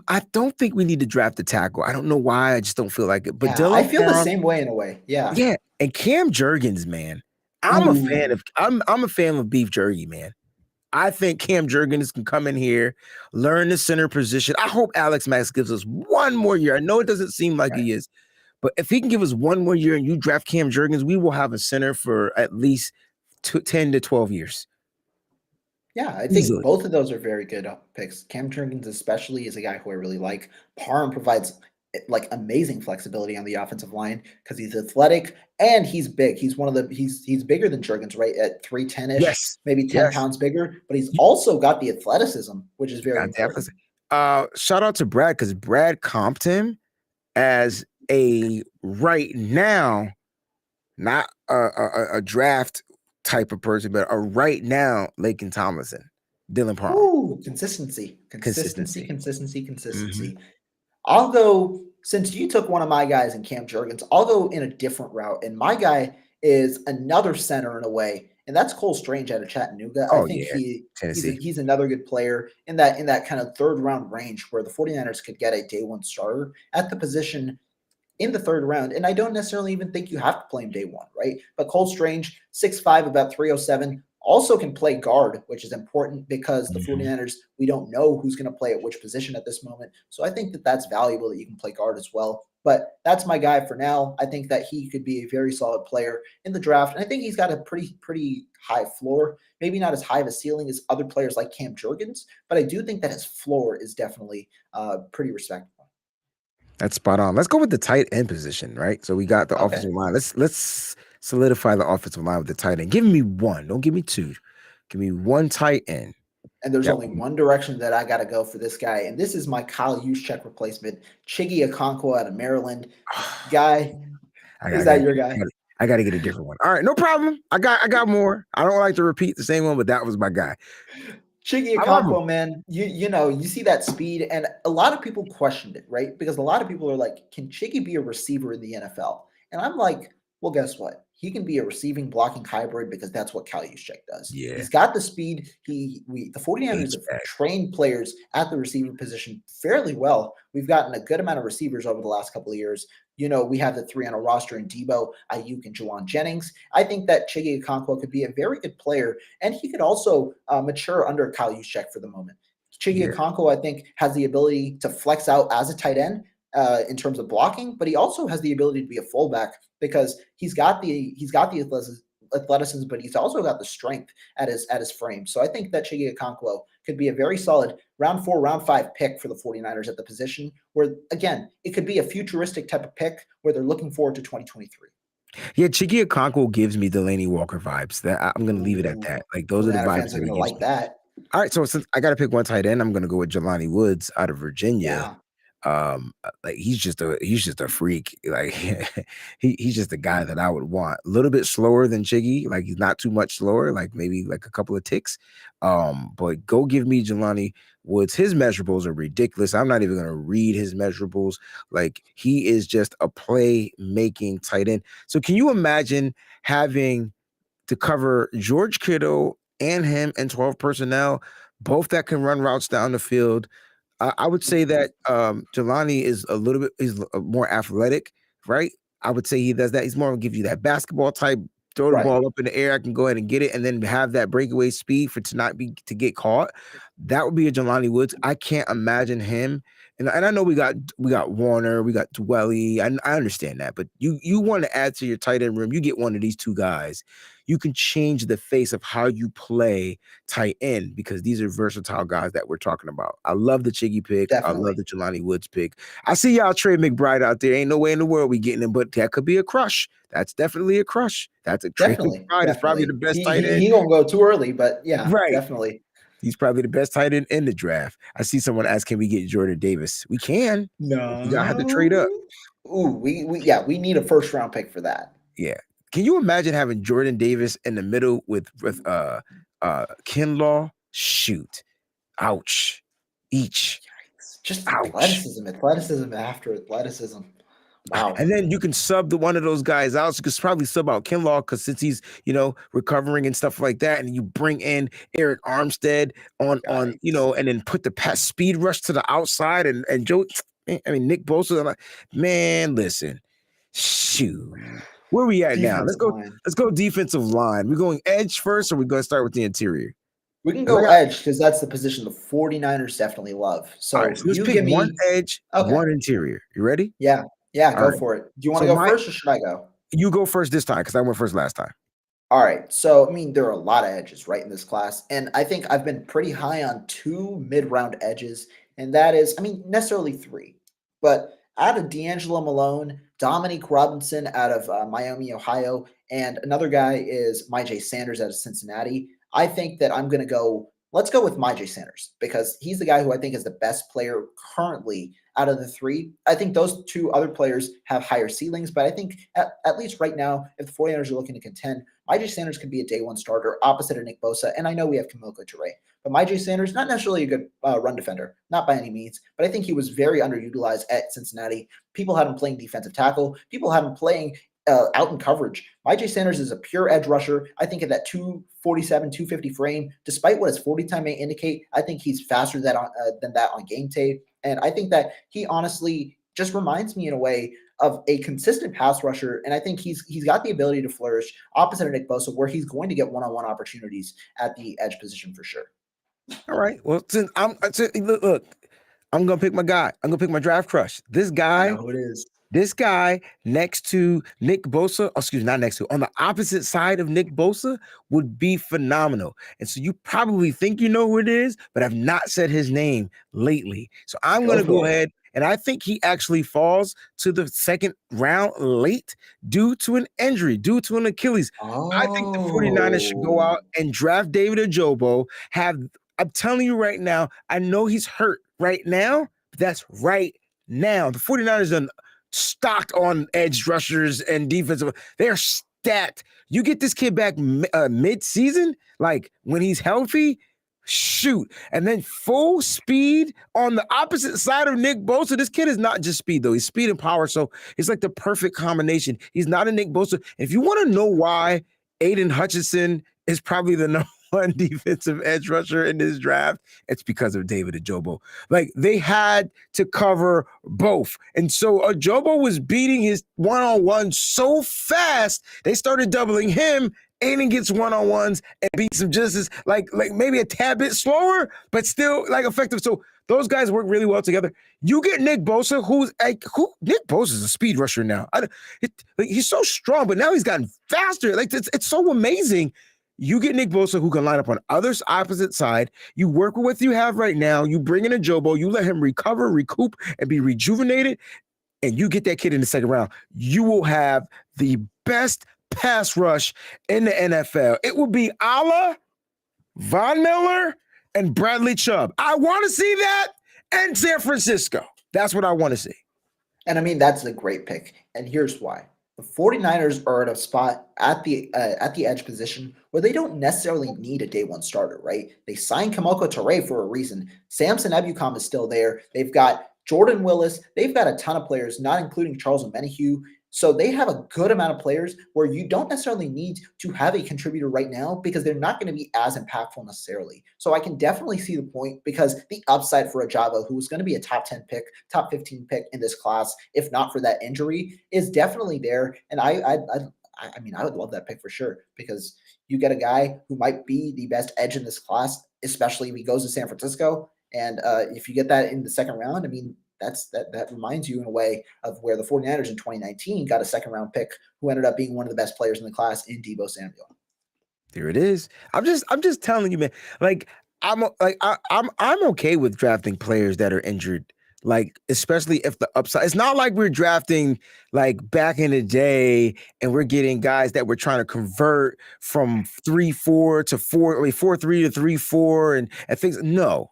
Speaker 3: I don't think we need to draft a tackle. I don't know why. I just don't feel like it. But
Speaker 1: Yeah,
Speaker 3: Dylan
Speaker 1: I feel the
Speaker 3: Parham,
Speaker 1: same way in a way. Yeah.
Speaker 3: yeah, and Cam Jurgens, man. I'm a fan of beef jerky, man. I think Cam Jurgens can come in here, learn the center position. I hope Alex Max gives us 1 more year. I know it doesn't seem like he is, but if he can give us 1 more year and you draft Cam Jurgens, we will have a center for at least 10 to 12 years.
Speaker 1: Yeah, I think both of those are very good picks. Cam Jurgens especially is a guy who I really like. Parham provides like amazing flexibility on the offensive line because he's athletic and he's big. He's he's bigger than Jurgens, right? At 310-ish,
Speaker 3: Yes.
Speaker 1: maybe 10 pounds bigger, but he's also got the athleticism, which is very important.
Speaker 3: Shout out to Brad because Brad comped him as a right now, not a draft type of person, but a right now Laken Tomlinson, Dylan Parham.
Speaker 1: Ooh, consistency.
Speaker 3: Mm-hmm.
Speaker 1: I'll go, since you took one of my guys in Cam Jurgens, I'll go in a different route. And my guy is another center in a way, and that's Cole Strange out of Chattanooga. I think he's another good player in that kind of 3rd round range where the 49ers could get a day 1 starter at the position in the 3rd round. And I don't necessarily even think you have to play him day 1, right? But Cole Strange, 6'5", about 307, also can play guard, which is important because the 49ers, we don't know who's going to play at which position at this moment. So I think that that's valuable that you can play guard as well. But that's my guy for now. I think that he could be a very solid player in the draft. And I think he's got a pretty high floor, maybe not as high of a ceiling as other players like Cam Jurgens, but I do think that his floor is definitely pretty respectable.
Speaker 3: That's spot on. Let's go with the tight end position, right? So we got the offensive line. Let's solidify the offensive line with the tight end. Give me 1. Don't give me 2. Give me 1 tight end.
Speaker 1: And there's only one direction that I got to go for this guy, and this is my Kyle Juszczyk replacement, Chiggy Okonkwo out of Maryland. Guy, is that your guy?
Speaker 3: I got to get a different one. All right, no problem. I got more. I don't like to repeat the same one, but that was my guy.
Speaker 1: Chiggy Okonkwo, man, you see that speed, and a lot of people questioned it, right? Because a lot of people are like, can Chiggy be a receiver in the NFL? And I'm like, well, guess what? He can be a receiving blocking hybrid because that's what Kyle Juszczyk does. Yeah. He's got the speed. The 49ers have trained players at the receiver position fairly well. We've gotten a good amount of receivers over the last couple of years. We have the 3 on a roster in Debo, Ayuk, and Jawan Jennings. I think that Chiggy Okonkwo could be a very good player, and he could also mature under Kyle Juszczyk for the moment. Chiggy Okonkwo, I think, has the ability to flex out as a tight end in terms of blocking, but he also has the ability to be a fullback because he's got the athleticism, but he's also got the strength at his frame. So I think that Chiggy Okonkwo could be a very solid round 4, round 5 pick for the 49ers at the position where, again, it could be a futuristic type of pick where they're looking forward to 2023.
Speaker 3: Yeah, Chiggy Okonkwo gives me Delaney Walker vibes. That I'm going to leave it at that. Like those are the vibes that he gives
Speaker 1: like that.
Speaker 3: All right, so since I got to pick one tight end, I'm going to go with Jelani Woods out of Virginia. Like he's just a freak. Like he's just a guy that I would want. A little bit slower than Chiggy. Like he's not too much slower. Like maybe like a couple of ticks. But go give me Jelani Woods. His measurables are ridiculous. I'm not even going to read his measurables. Like he is just a play-making tight end. So can you imagine having to cover George Kittle and him and 12 personnel, both that can run routes down the field? I would say that Jelani is a little bit more athletic, right? I would say he does that. He's more going to give you that basketball type, throw the ball up in the air. I can go ahead and get it, and then have that breakaway speed to get caught. That would be a Jelani Woods. I can't imagine him And I know we got Warner, we got Dwelly. I understand that, but you want to add to your tight end room. You get one of these two guys, you can change the face of how you play tight end because these are versatile guys that we're talking about. I love the Chiggy pick.
Speaker 1: Definitely.
Speaker 3: I love the Jelani Woods pick. I see y'all Trey McBride out there. Ain't no way in the world we getting him, but that could be a crush. That's definitely a crush. That's a Trey McBride is probably the best tight end.
Speaker 1: He won't go too early, but yeah,
Speaker 3: right.
Speaker 1: Definitely.
Speaker 3: He's probably the best tight end in the draft. I see someone ask, can we get Jordan Davis? We can.
Speaker 1: No.
Speaker 3: You gotta have to trade up.
Speaker 1: Ooh, we need a first round pick for that.
Speaker 3: Yeah. Can you imagine having Jordan Davis in the middle with Kinlaw? Shoot. Ouch. Each.
Speaker 1: Just athleticism after athleticism. Wow.
Speaker 3: And then you can sub one of those guys out. So you could probably sub out Kinlaw because since he's, recovering and stuff like that, and you bring in Eric Armstead on, and then put the pass speed rush to the outside and Joe, Nick Bosa. Man, listen, shoot. Where are we at now? Let's go defensive line. We're going edge first, or we're going to start with the interior?
Speaker 1: We can go edge because that's the position the 49ers definitely love. So,
Speaker 3: so let's pick one edge, one interior. You ready?
Speaker 1: Yeah, go for it. Do you want to go first or should I go?
Speaker 3: You go first this time because I went first last time.
Speaker 1: All right. So, there are a lot of edges, right, in this class. And I think I've been pretty high on 2 mid-round edges. And that is, necessarily 3. But out of D'Angelo Malone, Dominique Robinson out of Miami, Ohio, and another guy is Myjai Sanders out of Cincinnati. I think that I'm going to let's go with Myjai Sanders because he's the guy who I think is the best player currently out of the 3. I think those 2 other players have higher ceilings, but I think at least right now, if the 49ers are looking to contend, Myjai Sanders could be a day 1 starter opposite of Nick Bosa. And I know we have Kimoko Toure, but Myjai Sanders, not necessarily a good run defender, not by any means, but I think he was very underutilized at Cincinnati. People had him playing defensive tackle. People had him playing out in coverage. Myjai Sanders is a pure edge rusher. I think at that 247, 250 frame, despite what his 40 time may indicate, I think he's faster than that on game tape. And I think that he honestly just reminds me in a way of a consistent pass rusher. And I think he's got the ability to flourish opposite of Nick Bosa, where he's going to get one-on-one opportunities at the edge position for sure.
Speaker 3: All right. Well, look, I'm going to pick my guy. I'm going to pick my draft crush. This guy.
Speaker 1: I know who it is.
Speaker 3: This guy next to Nick Bosa, not next to, on the opposite side of Nick Bosa would be phenomenal. And so you probably think you know who it is, but I've not said his name lately. So I'm going to go ahead, and I think he actually falls to the 2nd round late due to an injury, due to an Achilles. I think the 49ers should go out and draft David Ojabo. I'm telling you right now, I know he's hurt right now, but that's right now. The 49ers done stocked on edge rushers and defensive. They're stacked. You get this kid back mid-season, like when he's healthy, shoot. And then full speed on the opposite side of Nick Bosa. This kid is not just speed, though. He's speed and power, so it's like the perfect combination. He's not a Nick Bosa. If you want to know why Aiden Hutchinson is probably the number 1 defensive edge rusher in this draft, it's because of David Ojabo. Like, they had to cover both. And so Ojabo was beating his one-on-one so fast, they started doubling him. Aiden gets one-on-ones and beats him just as, like maybe a tad bit slower, but still, like, effective. So those guys work really well together. You get Nick Bosa, Nick Bosa is a speed rusher now. He's so strong, but now he's gotten faster. Like, it's so amazing. You get Nick Bosa, who can line up on others opposite side. You work with what you have right now. You bring in Ojabo. You let him recover, recoup, and be rejuvenated. And you get that kid in the 2nd round. You will have the best pass rush in the NFL. It will be a la Von Miller and Bradley Chubb. I want to see that in San Francisco. That's what I want to see.
Speaker 1: And that's a great pick. And here's why. The 49ers are at a spot at the edge position where they don't necessarily need a day 1 starter, right? They signed Kimoko Toure for a reason. Samson Ebukam is still there. They've got Jordan Willis. They've got a ton of players, not including Charles Omenihu. So they have a good amount of players where you don't necessarily need to have a contributor right now because they're not going to be as impactful necessarily. So I can definitely see the point because the upside for Ojabo, who is going to be a top 10 pick, top 15 pick in this class, if not for that injury, is definitely there. And I would love that pick for sure because you get a guy who might be the best edge in this class, especially if he goes to San Francisco. And if you get that in the 2nd round, that reminds you in a way of where the 49ers in 2019 got a second round pick who ended up being one of the best players in the class in Deebo Samuel.
Speaker 3: There it is. I'm just telling you, man. Like I'm okay with drafting players that are injured. Like, especially if the upside, it's not like we're drafting like back in the day and we're getting guys that we're trying to convert from 3-4 to 4-3 to 3-4 and things. No.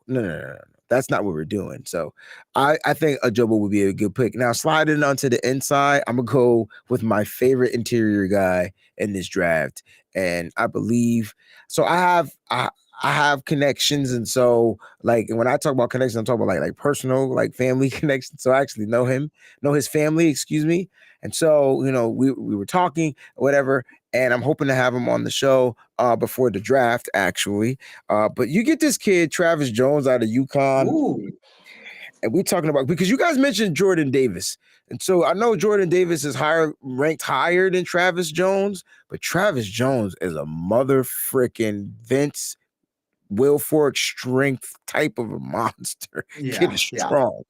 Speaker 3: That's not what we're doing. So I think Ajobo would be a good pick. Now, sliding onto the inside, I'm gonna go with my favorite interior guy in this draft. And I believe so. I have connections, and so like when I talk about connections, I'm talking about like personal, like family connections. So I actually know his family, excuse me. And so we were talking, whatever, and I'm hoping to have him on the show before the draft, actually. But you get this kid Travis Jones out of UConn.
Speaker 1: Ooh.
Speaker 3: And we're talking about, because you guys mentioned Jordan Davis. And so I know Jordan Davis is ranked higher than Travis Jones, but Travis Jones is a mother freaking Vince Wilfork strength type of a monster. Kid is strong,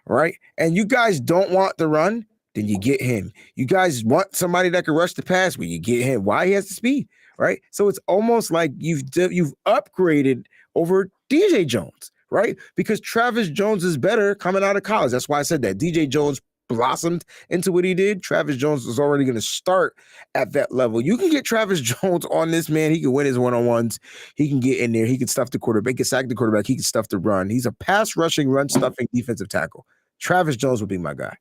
Speaker 3: right? And you guys don't want the run, then you get him. You guys want somebody that can rush the pass, well, you get him. Why? He has the speed, right? So it's almost like you've upgraded over DJ Jones. Right? Because Travis Jones is better coming out of college. That's why I said that. DJ Jones blossomed into what he did. Travis Jones is already going to start at that level. You can get Travis Jones on this, man. He can win his one-on-ones. He can get in there. He can stuff the quarterback. He can sack the quarterback. He can stuff the run. He's a pass rushing, run stuffing defensive tackle. Travis Jones would be my guy.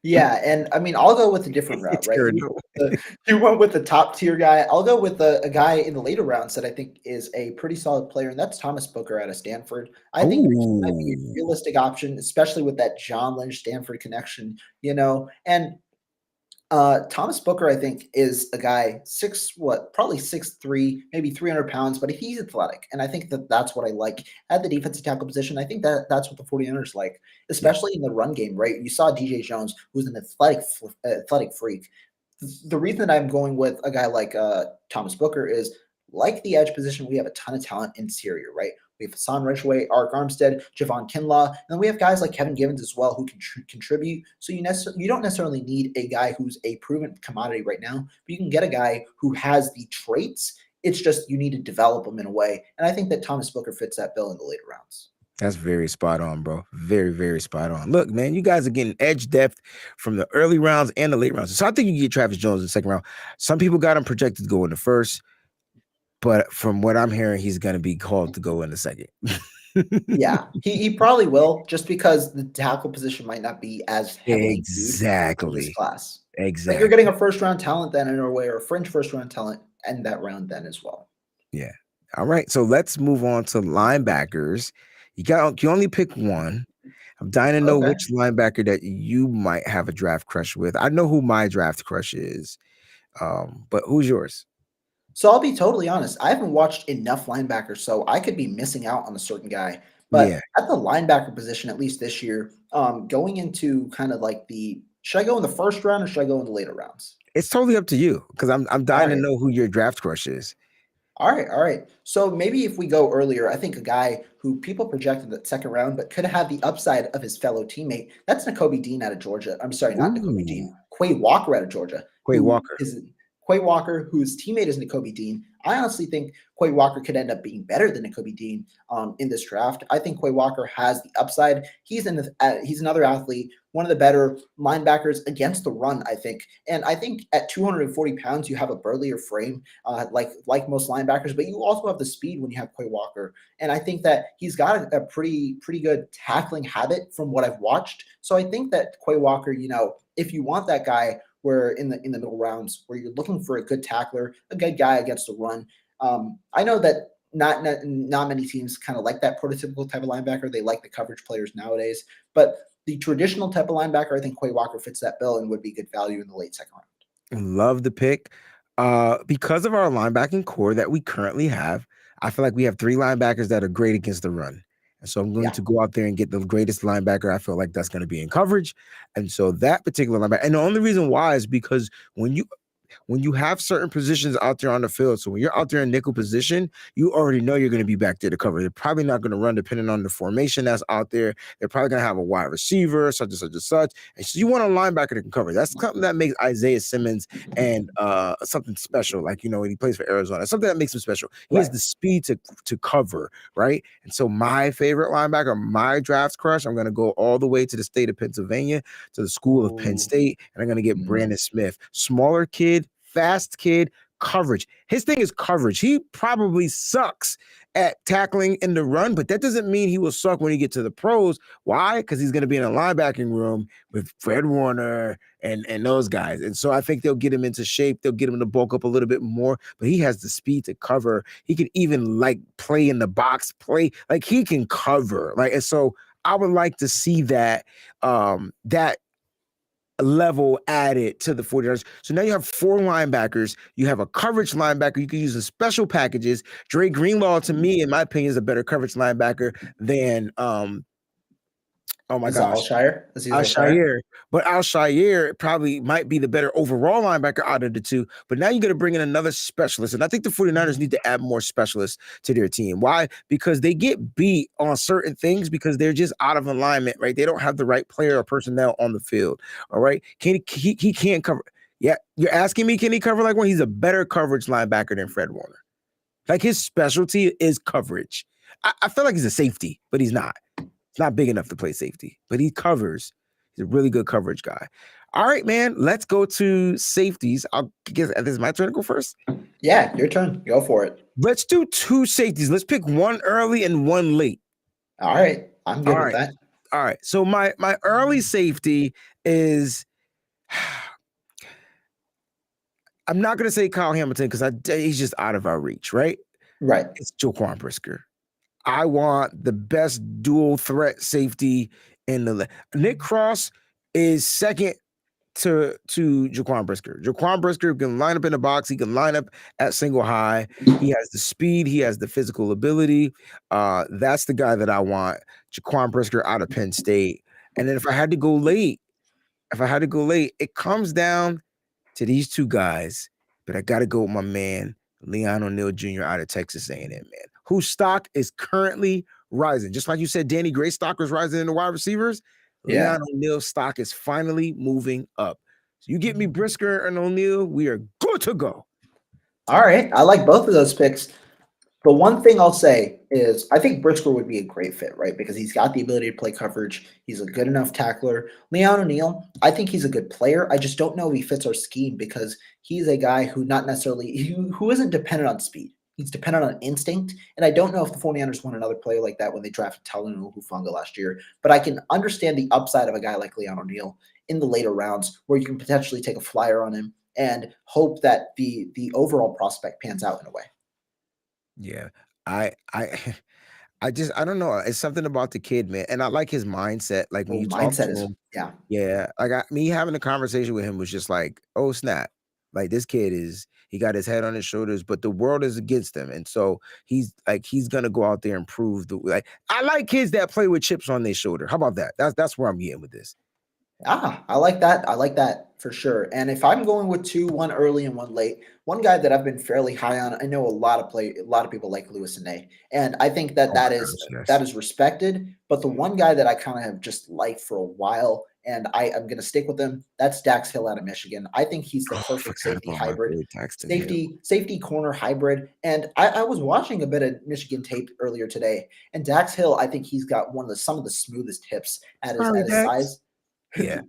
Speaker 1: Yeah, and I mean, I'll go with a different route, right? You went with the top tier guy. I'll go with a guy in the later rounds that I think is a pretty solid player, and that's Thomas Booker out of Stanford. I think he might be a realistic option, especially with that John Lynch Stanford connection, and Thomas Booker, I think, is a guy probably 6'3", maybe 300 pounds, but he's athletic. And I think that's what I like at the defensive tackle position. I think that's what the 49ers like, especially in the run game, right? You saw DJ Jones, who's an athletic freak. The reason that I'm going with a guy like Thomas Booker is, like the edge position, we have a ton of talent interior, right? We have Hassan Ridgeway, Arik Armstead, Javon Kinlaw, and then we have guys like Kevin Givens as well who can contribute. So you don't necessarily need a guy who's a proven commodity right now, but you can get a guy who has the traits. It's just you need to develop them in a way, and I think that Thomas Booker fits that bill in the later rounds.
Speaker 3: That's very spot on, bro. Very, very spot on. Look, man, you guys are getting edge depth from the early rounds and the late rounds. So I think you can get Travis Jones in the second round. Some people got him projected to go in the first. But from what I'm hearing, he's going to be called to go in the second.
Speaker 1: Yeah, he probably will, just because the tackle position might not be as heavily
Speaker 3: exactly
Speaker 1: in this class.
Speaker 3: Exactly.
Speaker 1: But you're getting a first-round talent then in a way, or a fringe first-round talent and that round then as well.
Speaker 3: Yeah. All right. So let's move on to linebackers. You only pick one. I'm dying to know which linebacker that you might have a draft crush with. I know who my draft crush is, but who's yours?
Speaker 1: So I'll be totally honest. I haven't watched enough linebackers, so I could be missing out on a certain guy. But at the linebacker position, at least this year, going into kind of like should I go in the first round or should I go in the later rounds?
Speaker 3: It's totally up to you, because I'm dying to know who your draft crush is.
Speaker 1: All right. So maybe if we go earlier, I think a guy who people projected that second round, but could have the upside of his fellow teammate, that's Nakobe Dean out of Georgia. I'm sorry, not Nakobe Dean. Quay Walker out of Georgia. Quay Walker, whose teammate is Nakobe Dean. I honestly think Quay Walker could end up being better than Nakobe Dean in this draft. I think Quay Walker has the upside. He's another athlete, one of the better linebackers against the run, I think. And I think at 240 pounds, you have a burlier frame, like most linebackers, but you also have the speed when you have Quay Walker. And I think that he's got a pretty good tackling habit from what I've watched. So I think that Quay Walker, if you want that guy, where in the middle rounds where you're looking for a good tackler, a good guy against the run. I know that not many teams kind of like that prototypical type of linebacker. They like the coverage players nowadays, but the traditional type of linebacker, I think Quay Walker fits that bill and would be good value in the late second round.
Speaker 3: Love the pick. Because of our linebacking core that we currently have, I feel like we have three linebackers that are great against the run. And so I'm going to go out there and get the greatest linebacker. I feel like that's going to be in coverage. And so that particular linebacker, and the only reason why is because when when you have certain positions out there on the field, so when you're out there in nickel position, you already know you're going to be back there to cover. They're probably not going to run depending on the formation that's out there. They're probably going to have a wide receiver, such and such and such. And so you want a linebacker that can cover. That's something that makes Isaiah Simmons and something special. Like, you know, when he plays for Arizona, something that makes him special. He has the speed to cover, right? And so my favorite linebacker, my draft crush, I'm going to go all the way to the state of Pennsylvania, to the school of Penn State, and I'm going to get Brandon Smith. Smaller kid, fast kid, coverage. His thing is coverage. He probably sucks at tackling in the run, but that doesn't mean he will suck when he gets to the pros. Why? Because he's going to be in a linebacking room with Fred Warner and those guys. And so I think they'll get him into shape. They'll get him to bulk up a little bit more, but he has the speed to cover. He can even like play in the box, play like he can cover. Like, and so I would like to see that that level added to the 49ers. So now you have 4 linebackers. You have a coverage linebacker. You can use the special packages. Dre Greenlaw, to me, in my opinion, is a better coverage linebacker than oh my gosh, Al-Shaair. But Al-Shaair probably might be the better overall linebacker out of the two. But now you're going to bring in another specialist. And I think the 49ers need to add more specialists to their team. Why? Because they get beat on certain things because they're just out of alignment, right? They don't have the right player or personnel on the field. All right. He can't cover. Yeah. You're asking me, can he cover like one? He's a better coverage linebacker than Fred Warner. Like his specialty is coverage. I feel like he's a safety, but he's not. Not big enough to play safety, but he covers. He's a really good coverage guy. All right, man, let's go to safeties. I'll guess this is my turn to go first.
Speaker 1: Yeah, your turn. Go for it.
Speaker 3: Let's do 2 safeties. Let's pick one early and one late.
Speaker 1: All right. I'm good with that.
Speaker 3: All right. So my early safety is I'm not gonna say Kyle Hamilton because he's just out of our reach, right?
Speaker 1: Right.
Speaker 3: It's Jaquan Brisker. I want the best dual threat safety in the Nick Cross is second to Jaquan Brisker. Jaquan Brisker can line up in the box. He can line up at single high. He has the speed. He has the physical ability. That's the guy that I want. Jaquan Brisker out of Penn State. And then if I had to go late, it comes down to these 2 guys. But I got to go with my man, Leon O'Neal Jr. out of Texas A&M, man, whose stock is currently rising. Just like you said, Danny Gray's stock was rising in the wide receivers. Yeah. Leon O'Neal's stock is finally moving up. So you get me Brisker and O'Neal, we are good to go.
Speaker 1: All right. I like both of those picks. The one thing I'll say is I think Brisker would be a great fit, right? Because he's got the ability to play coverage. He's a good enough tackler. Leon O'Neal, I think he's a good player. I just don't know if he fits our scheme because he's a guy who not necessarily who isn't dependent on speed. He's dependent on instinct. And I don't know if the 49ers want another player like that when they drafted Talanoa Hufanga last year. But I can understand the upside of a guy like Leon O'Neal in the later rounds where you can potentially take a flyer on him and hope that the overall prospect pans out in a way.
Speaker 3: Yeah, I don't know. It's something about the kid, man, and I like his mindset. Like when you talk to him, yeah. Like me having a conversation with him was just like, oh snap! Like this kid he got his head on his shoulders, but the world is against him, and so he's gonna go out there and prove I like kids that play with chips on their shoulder. How about that? That's where I'm getting with this.
Speaker 1: I like that. I like that for sure. And if I'm going with 2, one early and one late, one guy that I've been fairly high on, I know a lot of people like Lewis Ine, and I think that is respected. But the one guy that I kind of have just liked for a while, and I'm going to stick with him, that's Dax Hill out of Michigan. I think he's the perfect safety hybrid, safety corner hybrid. And I was watching a bit of Michigan tape earlier today, and Dax Hill, I think he's got some of the smoothest hips at his size.
Speaker 3: Yeah,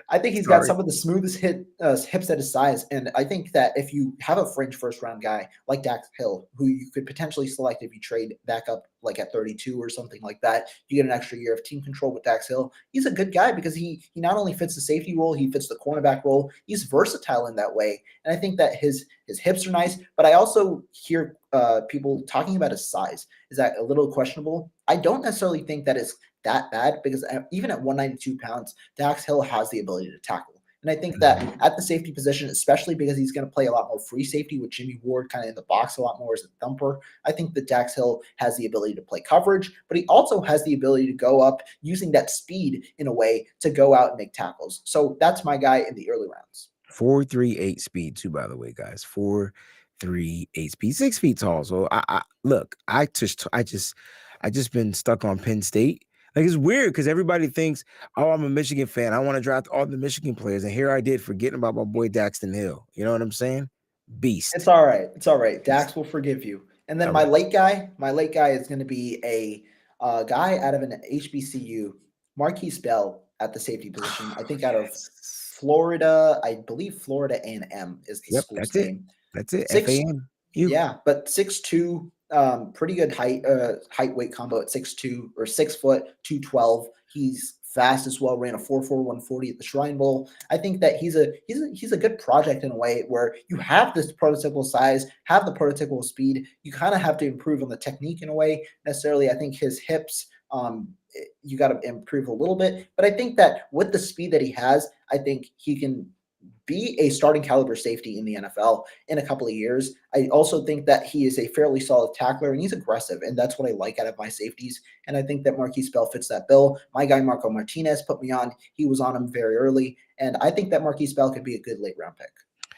Speaker 1: I think he's got some of the smoothest hips at his size, and I think that if you have a fringe first-round guy like Dax Hill, who you could potentially select if you trade back up like at 32 or something like that, you get an extra year of team control with Dax Hill. He's a good guy because he not only fits the safety role, he fits the cornerback role. He's versatile in that way, and I think that his hips are nice. But I also hear people talking about his size. Is that a little questionable? I don't necessarily think that is that bad because even at 192 pounds, Dax Hill has the ability to tackle. And I think that at the safety position, especially because he's going to play a lot more free safety with Jimmy Ward kind of in the box a lot more as a thumper, I think that Dax Hill has the ability to play coverage, but he also has the ability to go up using that speed in a way to go out and make tackles. So that's my guy in the early rounds.
Speaker 3: 4.38 speed too, by the way, guys. 4.38 speed, 6 feet tall. So I look, I just been stuck on Penn State. Like it's weird because everybody thinks, oh, I'm a Michigan fan. I want to draft all the Michigan players, and here I did forgetting about my boy Daxton Hill. You know what I'm saying? Beast.
Speaker 1: It's all right. It's all right.
Speaker 3: Beast.
Speaker 1: Dax will forgive you. And then
Speaker 3: All
Speaker 1: my
Speaker 3: right.
Speaker 1: late guy, is going to be a guy out of an HBCU, Marquise Bell at the safety position. I think out of
Speaker 3: Yes.
Speaker 1: Florida. I believe Florida A&M is the
Speaker 3: Yep,
Speaker 1: school's
Speaker 3: that's it.
Speaker 1: name.
Speaker 3: That's it.
Speaker 1: Six,
Speaker 3: FAM. You.
Speaker 1: yeah, but 6'2", pretty good height weight combo at 6'2" or 6', 212. He's fast as well. Ran a 4.4 140 at the Shrine Bowl. I think that he's a good project in a way where you have this prototypical size, have the prototypical speed. You kind of have to improve on the technique in a way. Necessarily, I think his hips. You got to improve a little bit, but I think that with the speed that he has, I think he can be a starting caliber safety in the NFL in a couple of years. I also think that he is a fairly solid tackler and he's aggressive, and that's what I like out of my safeties. And I think that Marquise Bell fits that bill. My guy Marco Martinez put me on. He was on him very early, and I think that Marquise Bell could be a good late round pick.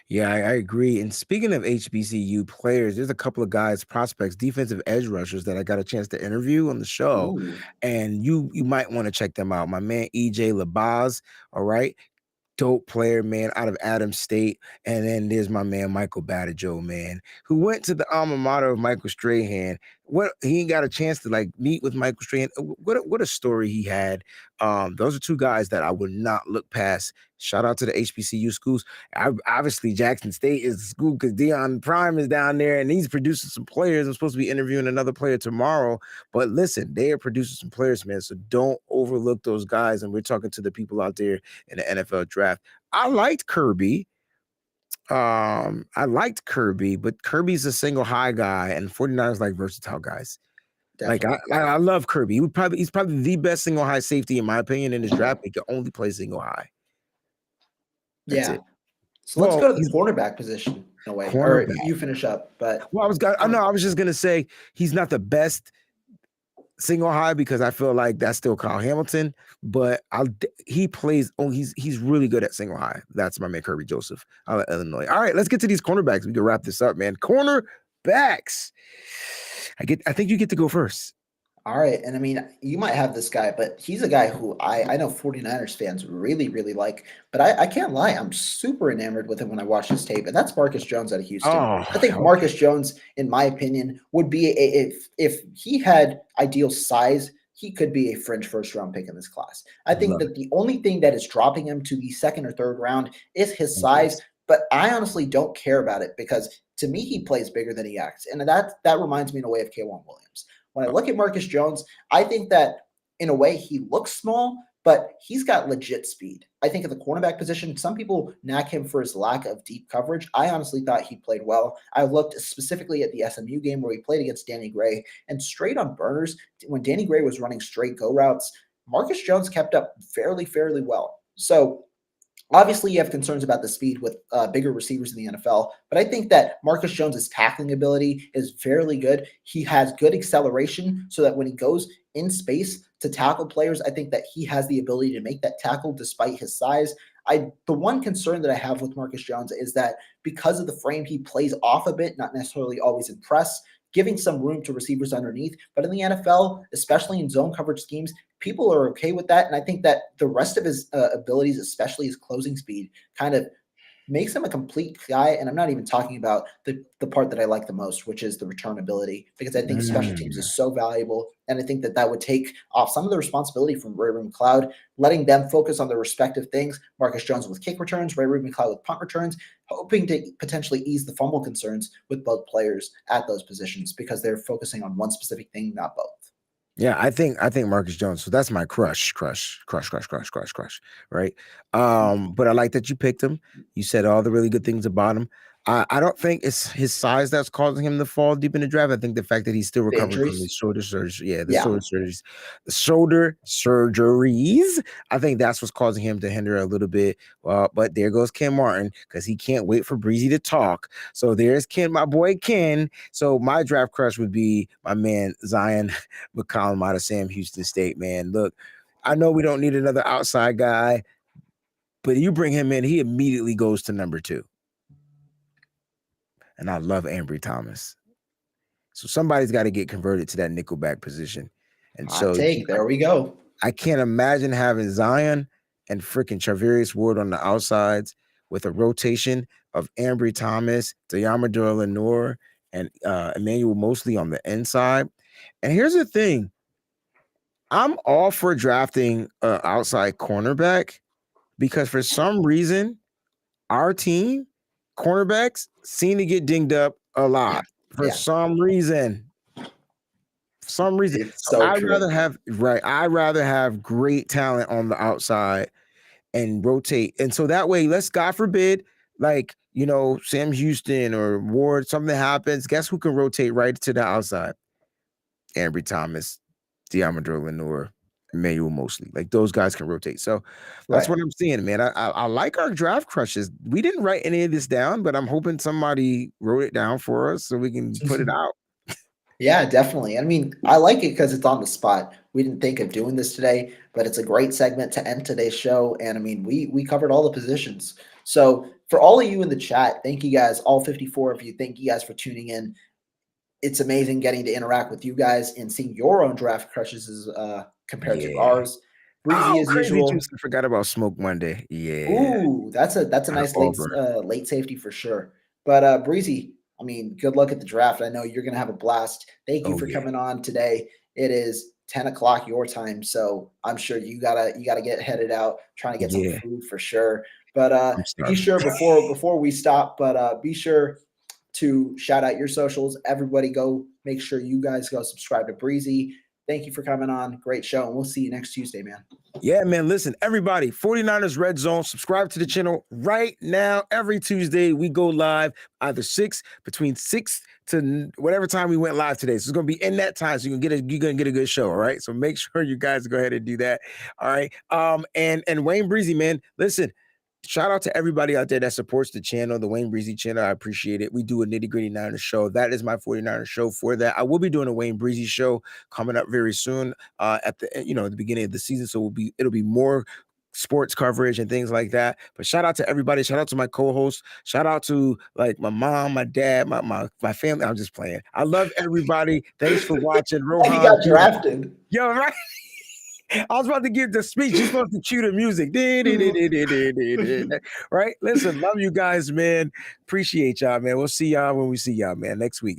Speaker 3: Yeah, I agree. And speaking of HBCU players, there's a couple of guys, prospects, defensive edge rushers that I got a chance to interview on the show,
Speaker 1: Ooh,
Speaker 3: and you might want to check them out. My man EJ Labaz, all right, dope player, man, out of Adams State. And then there's my man Michael Badajoe, man, who went to the alma mater of Michael Strahan. What he ain't got a chance to like meet with Michael Strahan. What a story he had. Those are two guys that I would not look past. Shout out to the HBCU schools. Obviously, Jackson State is the school because Deion Prime is down there and he's producing some players. I'm supposed to be interviewing another player tomorrow. But listen, they are producing some players, man. So don't overlook those guys. And we're talking to the people out there in the NFL draft. I liked Kirby. But Kirby's a single high guy, and 49ers like versatile guys.
Speaker 1: definitely.
Speaker 3: I love Kirby. He's probably the best single high safety in my opinion in his draft. He can only play single high. That's
Speaker 1: Yeah.
Speaker 3: it.
Speaker 1: So let's
Speaker 3: Well,
Speaker 1: go to the
Speaker 3: he's
Speaker 1: cornerback position in a way, or
Speaker 3: cornerback.
Speaker 1: you finish up. But
Speaker 3: Well, I was just gonna say he's not the best single high because I feel like that's still Kyle Hamilton, but he plays. Oh, he's really good at single high. That's my man Kirby Joseph out of Illinois. All right, let's get to these cornerbacks. We can wrap this up, man. Cornerbacks. I think you get to go first.
Speaker 1: all right. And I mean, you might have this guy, but he's a guy who I know 49ers fans really, really like. But I can't lie. I'm super enamored with him when I watch his tape. And that's Marcus Jones out of Houston.
Speaker 3: Oh,
Speaker 1: I think Marcus Jones, in my opinion, would be if he had ideal size, he could be a fringe first round pick in this class. I think
Speaker 3: love
Speaker 1: that the only thing that is dropping him to the second or third round is his size. But I honestly don't care about it because to me, he plays bigger than he acts. And that reminds me in a way of K1 Williams. When I look at Marcus Jones, I think that in a way he looks small, but he's got legit speed. I think at the cornerback position, some people knack him for his lack of deep coverage. I honestly thought he played well. I looked specifically at the SMU game where he played against Danny Gray, and straight on burners, when Danny Gray was running straight go routes, Marcus Jones kept up fairly well. So obviously, you have concerns about the speed with bigger receivers in the NFL, but I think that Marcus Jones's tackling ability is fairly good. He has good acceleration so that when he goes in space to tackle players, I think that he has the ability to make that tackle despite his size. The one concern that I have with Marcus Jones is that because of the frame, he plays off a bit, not necessarily always in press, giving some room to receivers underneath. But in the NFL, especially in zone coverage schemes, people are okay with that. And I think that the rest of his abilities, especially his closing speed, kind of makes him a complete guy. And I'm not even talking about the part that I like the most, which is the return ability, because I think special teams is so valuable. And I think that would take off some of the responsibility from Ray Ruben McCloud, letting them focus on their respective things. Marcus Jones with kick returns, Ray Ruben McCloud with punt returns, hoping to potentially ease the fumble concerns with both players at those positions because they're focusing on one specific thing, not both.
Speaker 3: Yeah, I think Marcus Jones. So that's my crush, right? But I like that you picked him. You said all the really good things about him. I don't think it's his size that's causing him to fall deep in the draft. I think the fact that he's still
Speaker 1: The
Speaker 3: recovering from
Speaker 1: injuries?
Speaker 3: his shoulder surgery. Yeah,
Speaker 1: Yeah.
Speaker 3: shoulder surgeries. I think that's what's causing him to hinder a little bit. But there goes Ken Martin because he can't wait for Breezy to talk. So there's Ken, my boy Ken. So my draft crush would be my man Zion McCollum out of Sam Houston State. Man, look, I know we don't need another outside guy. But you bring him in, he immediately goes to number 2. And I love Ambry Thomas. So somebody's got to get converted to that nickelback position. And
Speaker 1: Hot take. There we go.
Speaker 3: I can't imagine having Zion and freaking Charvarius Ward on the outsides with a rotation of Ambry Thomas, Deommodore Lenoir, and Emmanuel Mosley on the inside. And here's the thing. I'm all for drafting an outside cornerback because for some reason, our team, cornerbacks, seem to get dinged up a lot for some reason.
Speaker 1: It's so
Speaker 3: I'd
Speaker 1: true.
Speaker 3: I'd rather have great talent on the outside and rotate. And so that way, let's God forbid, like, you know, Sam Houston or Ward, something happens. Guess who can rotate right to the outside? Ambry Thomas, Deommodore Lenoir, Emmanuel Mosley. Like those guys can rotate. So that's what I'm seeing, man. I like our draft crushes. We didn't write any of this down, but I'm hoping somebody wrote it down for us so we can put it out.
Speaker 1: Yeah, definitely. I mean, I like it because it's on the spot. We didn't think of doing this today, but it's a great segment to end today's show. And I mean, we covered all the positions. So for all of you in the chat, thank you guys, all 54 of you. Thank you guys for tuning in. It's amazing getting to interact with you guys and seeing your own draft crushes as compared to ours. Breezy as usual.
Speaker 3: I forgot about Smoke Monday. Yeah.
Speaker 1: Ooh, that's a nice late safety for sure. But Breezy, I mean, good luck at the draft. I know you're going to have a blast. Thank you for coming on today. It is 10 o'clock your time, so I'm sure you gotta get headed out, trying to get some food for sure. But be sure before we stop, be sure to shout out your socials. Everybody go make sure you guys go subscribe to Breezy. Thank you for coming on. Great show, and we'll see you next Tuesday, man.
Speaker 3: Yeah, man. Listen, everybody, 49ers Red Zone, subscribe to the channel right now. Every Tuesday, we go live either between 6 to whatever time we went live today. So it's going to be in that time. So you're going to get a good show. All right. So make sure you guys go ahead and do that. All right. And Wayne Breezie, man, listen. Shout out to everybody out there that supports the channel, the Wayne Breezie channel. I appreciate it. We do a Nitty Gritty Niners show. That is my 49ers show for that. I will be doing a Wayne Breezie show coming up very soon at the beginning of the season. So it'll be more sports coverage and things like that. But shout out to everybody. Shout out to my co-hosts. Shout out to like my mom, my dad, my family. I'm just playing. I love everybody. Thanks for watching. Rohan,
Speaker 1: he got drafted.
Speaker 3: Yo, right? I was about to give the speech. You're supposed to cue the music. Right? Listen, love you guys, man. Appreciate y'all, man. We'll see y'all when we see y'all, man, next week.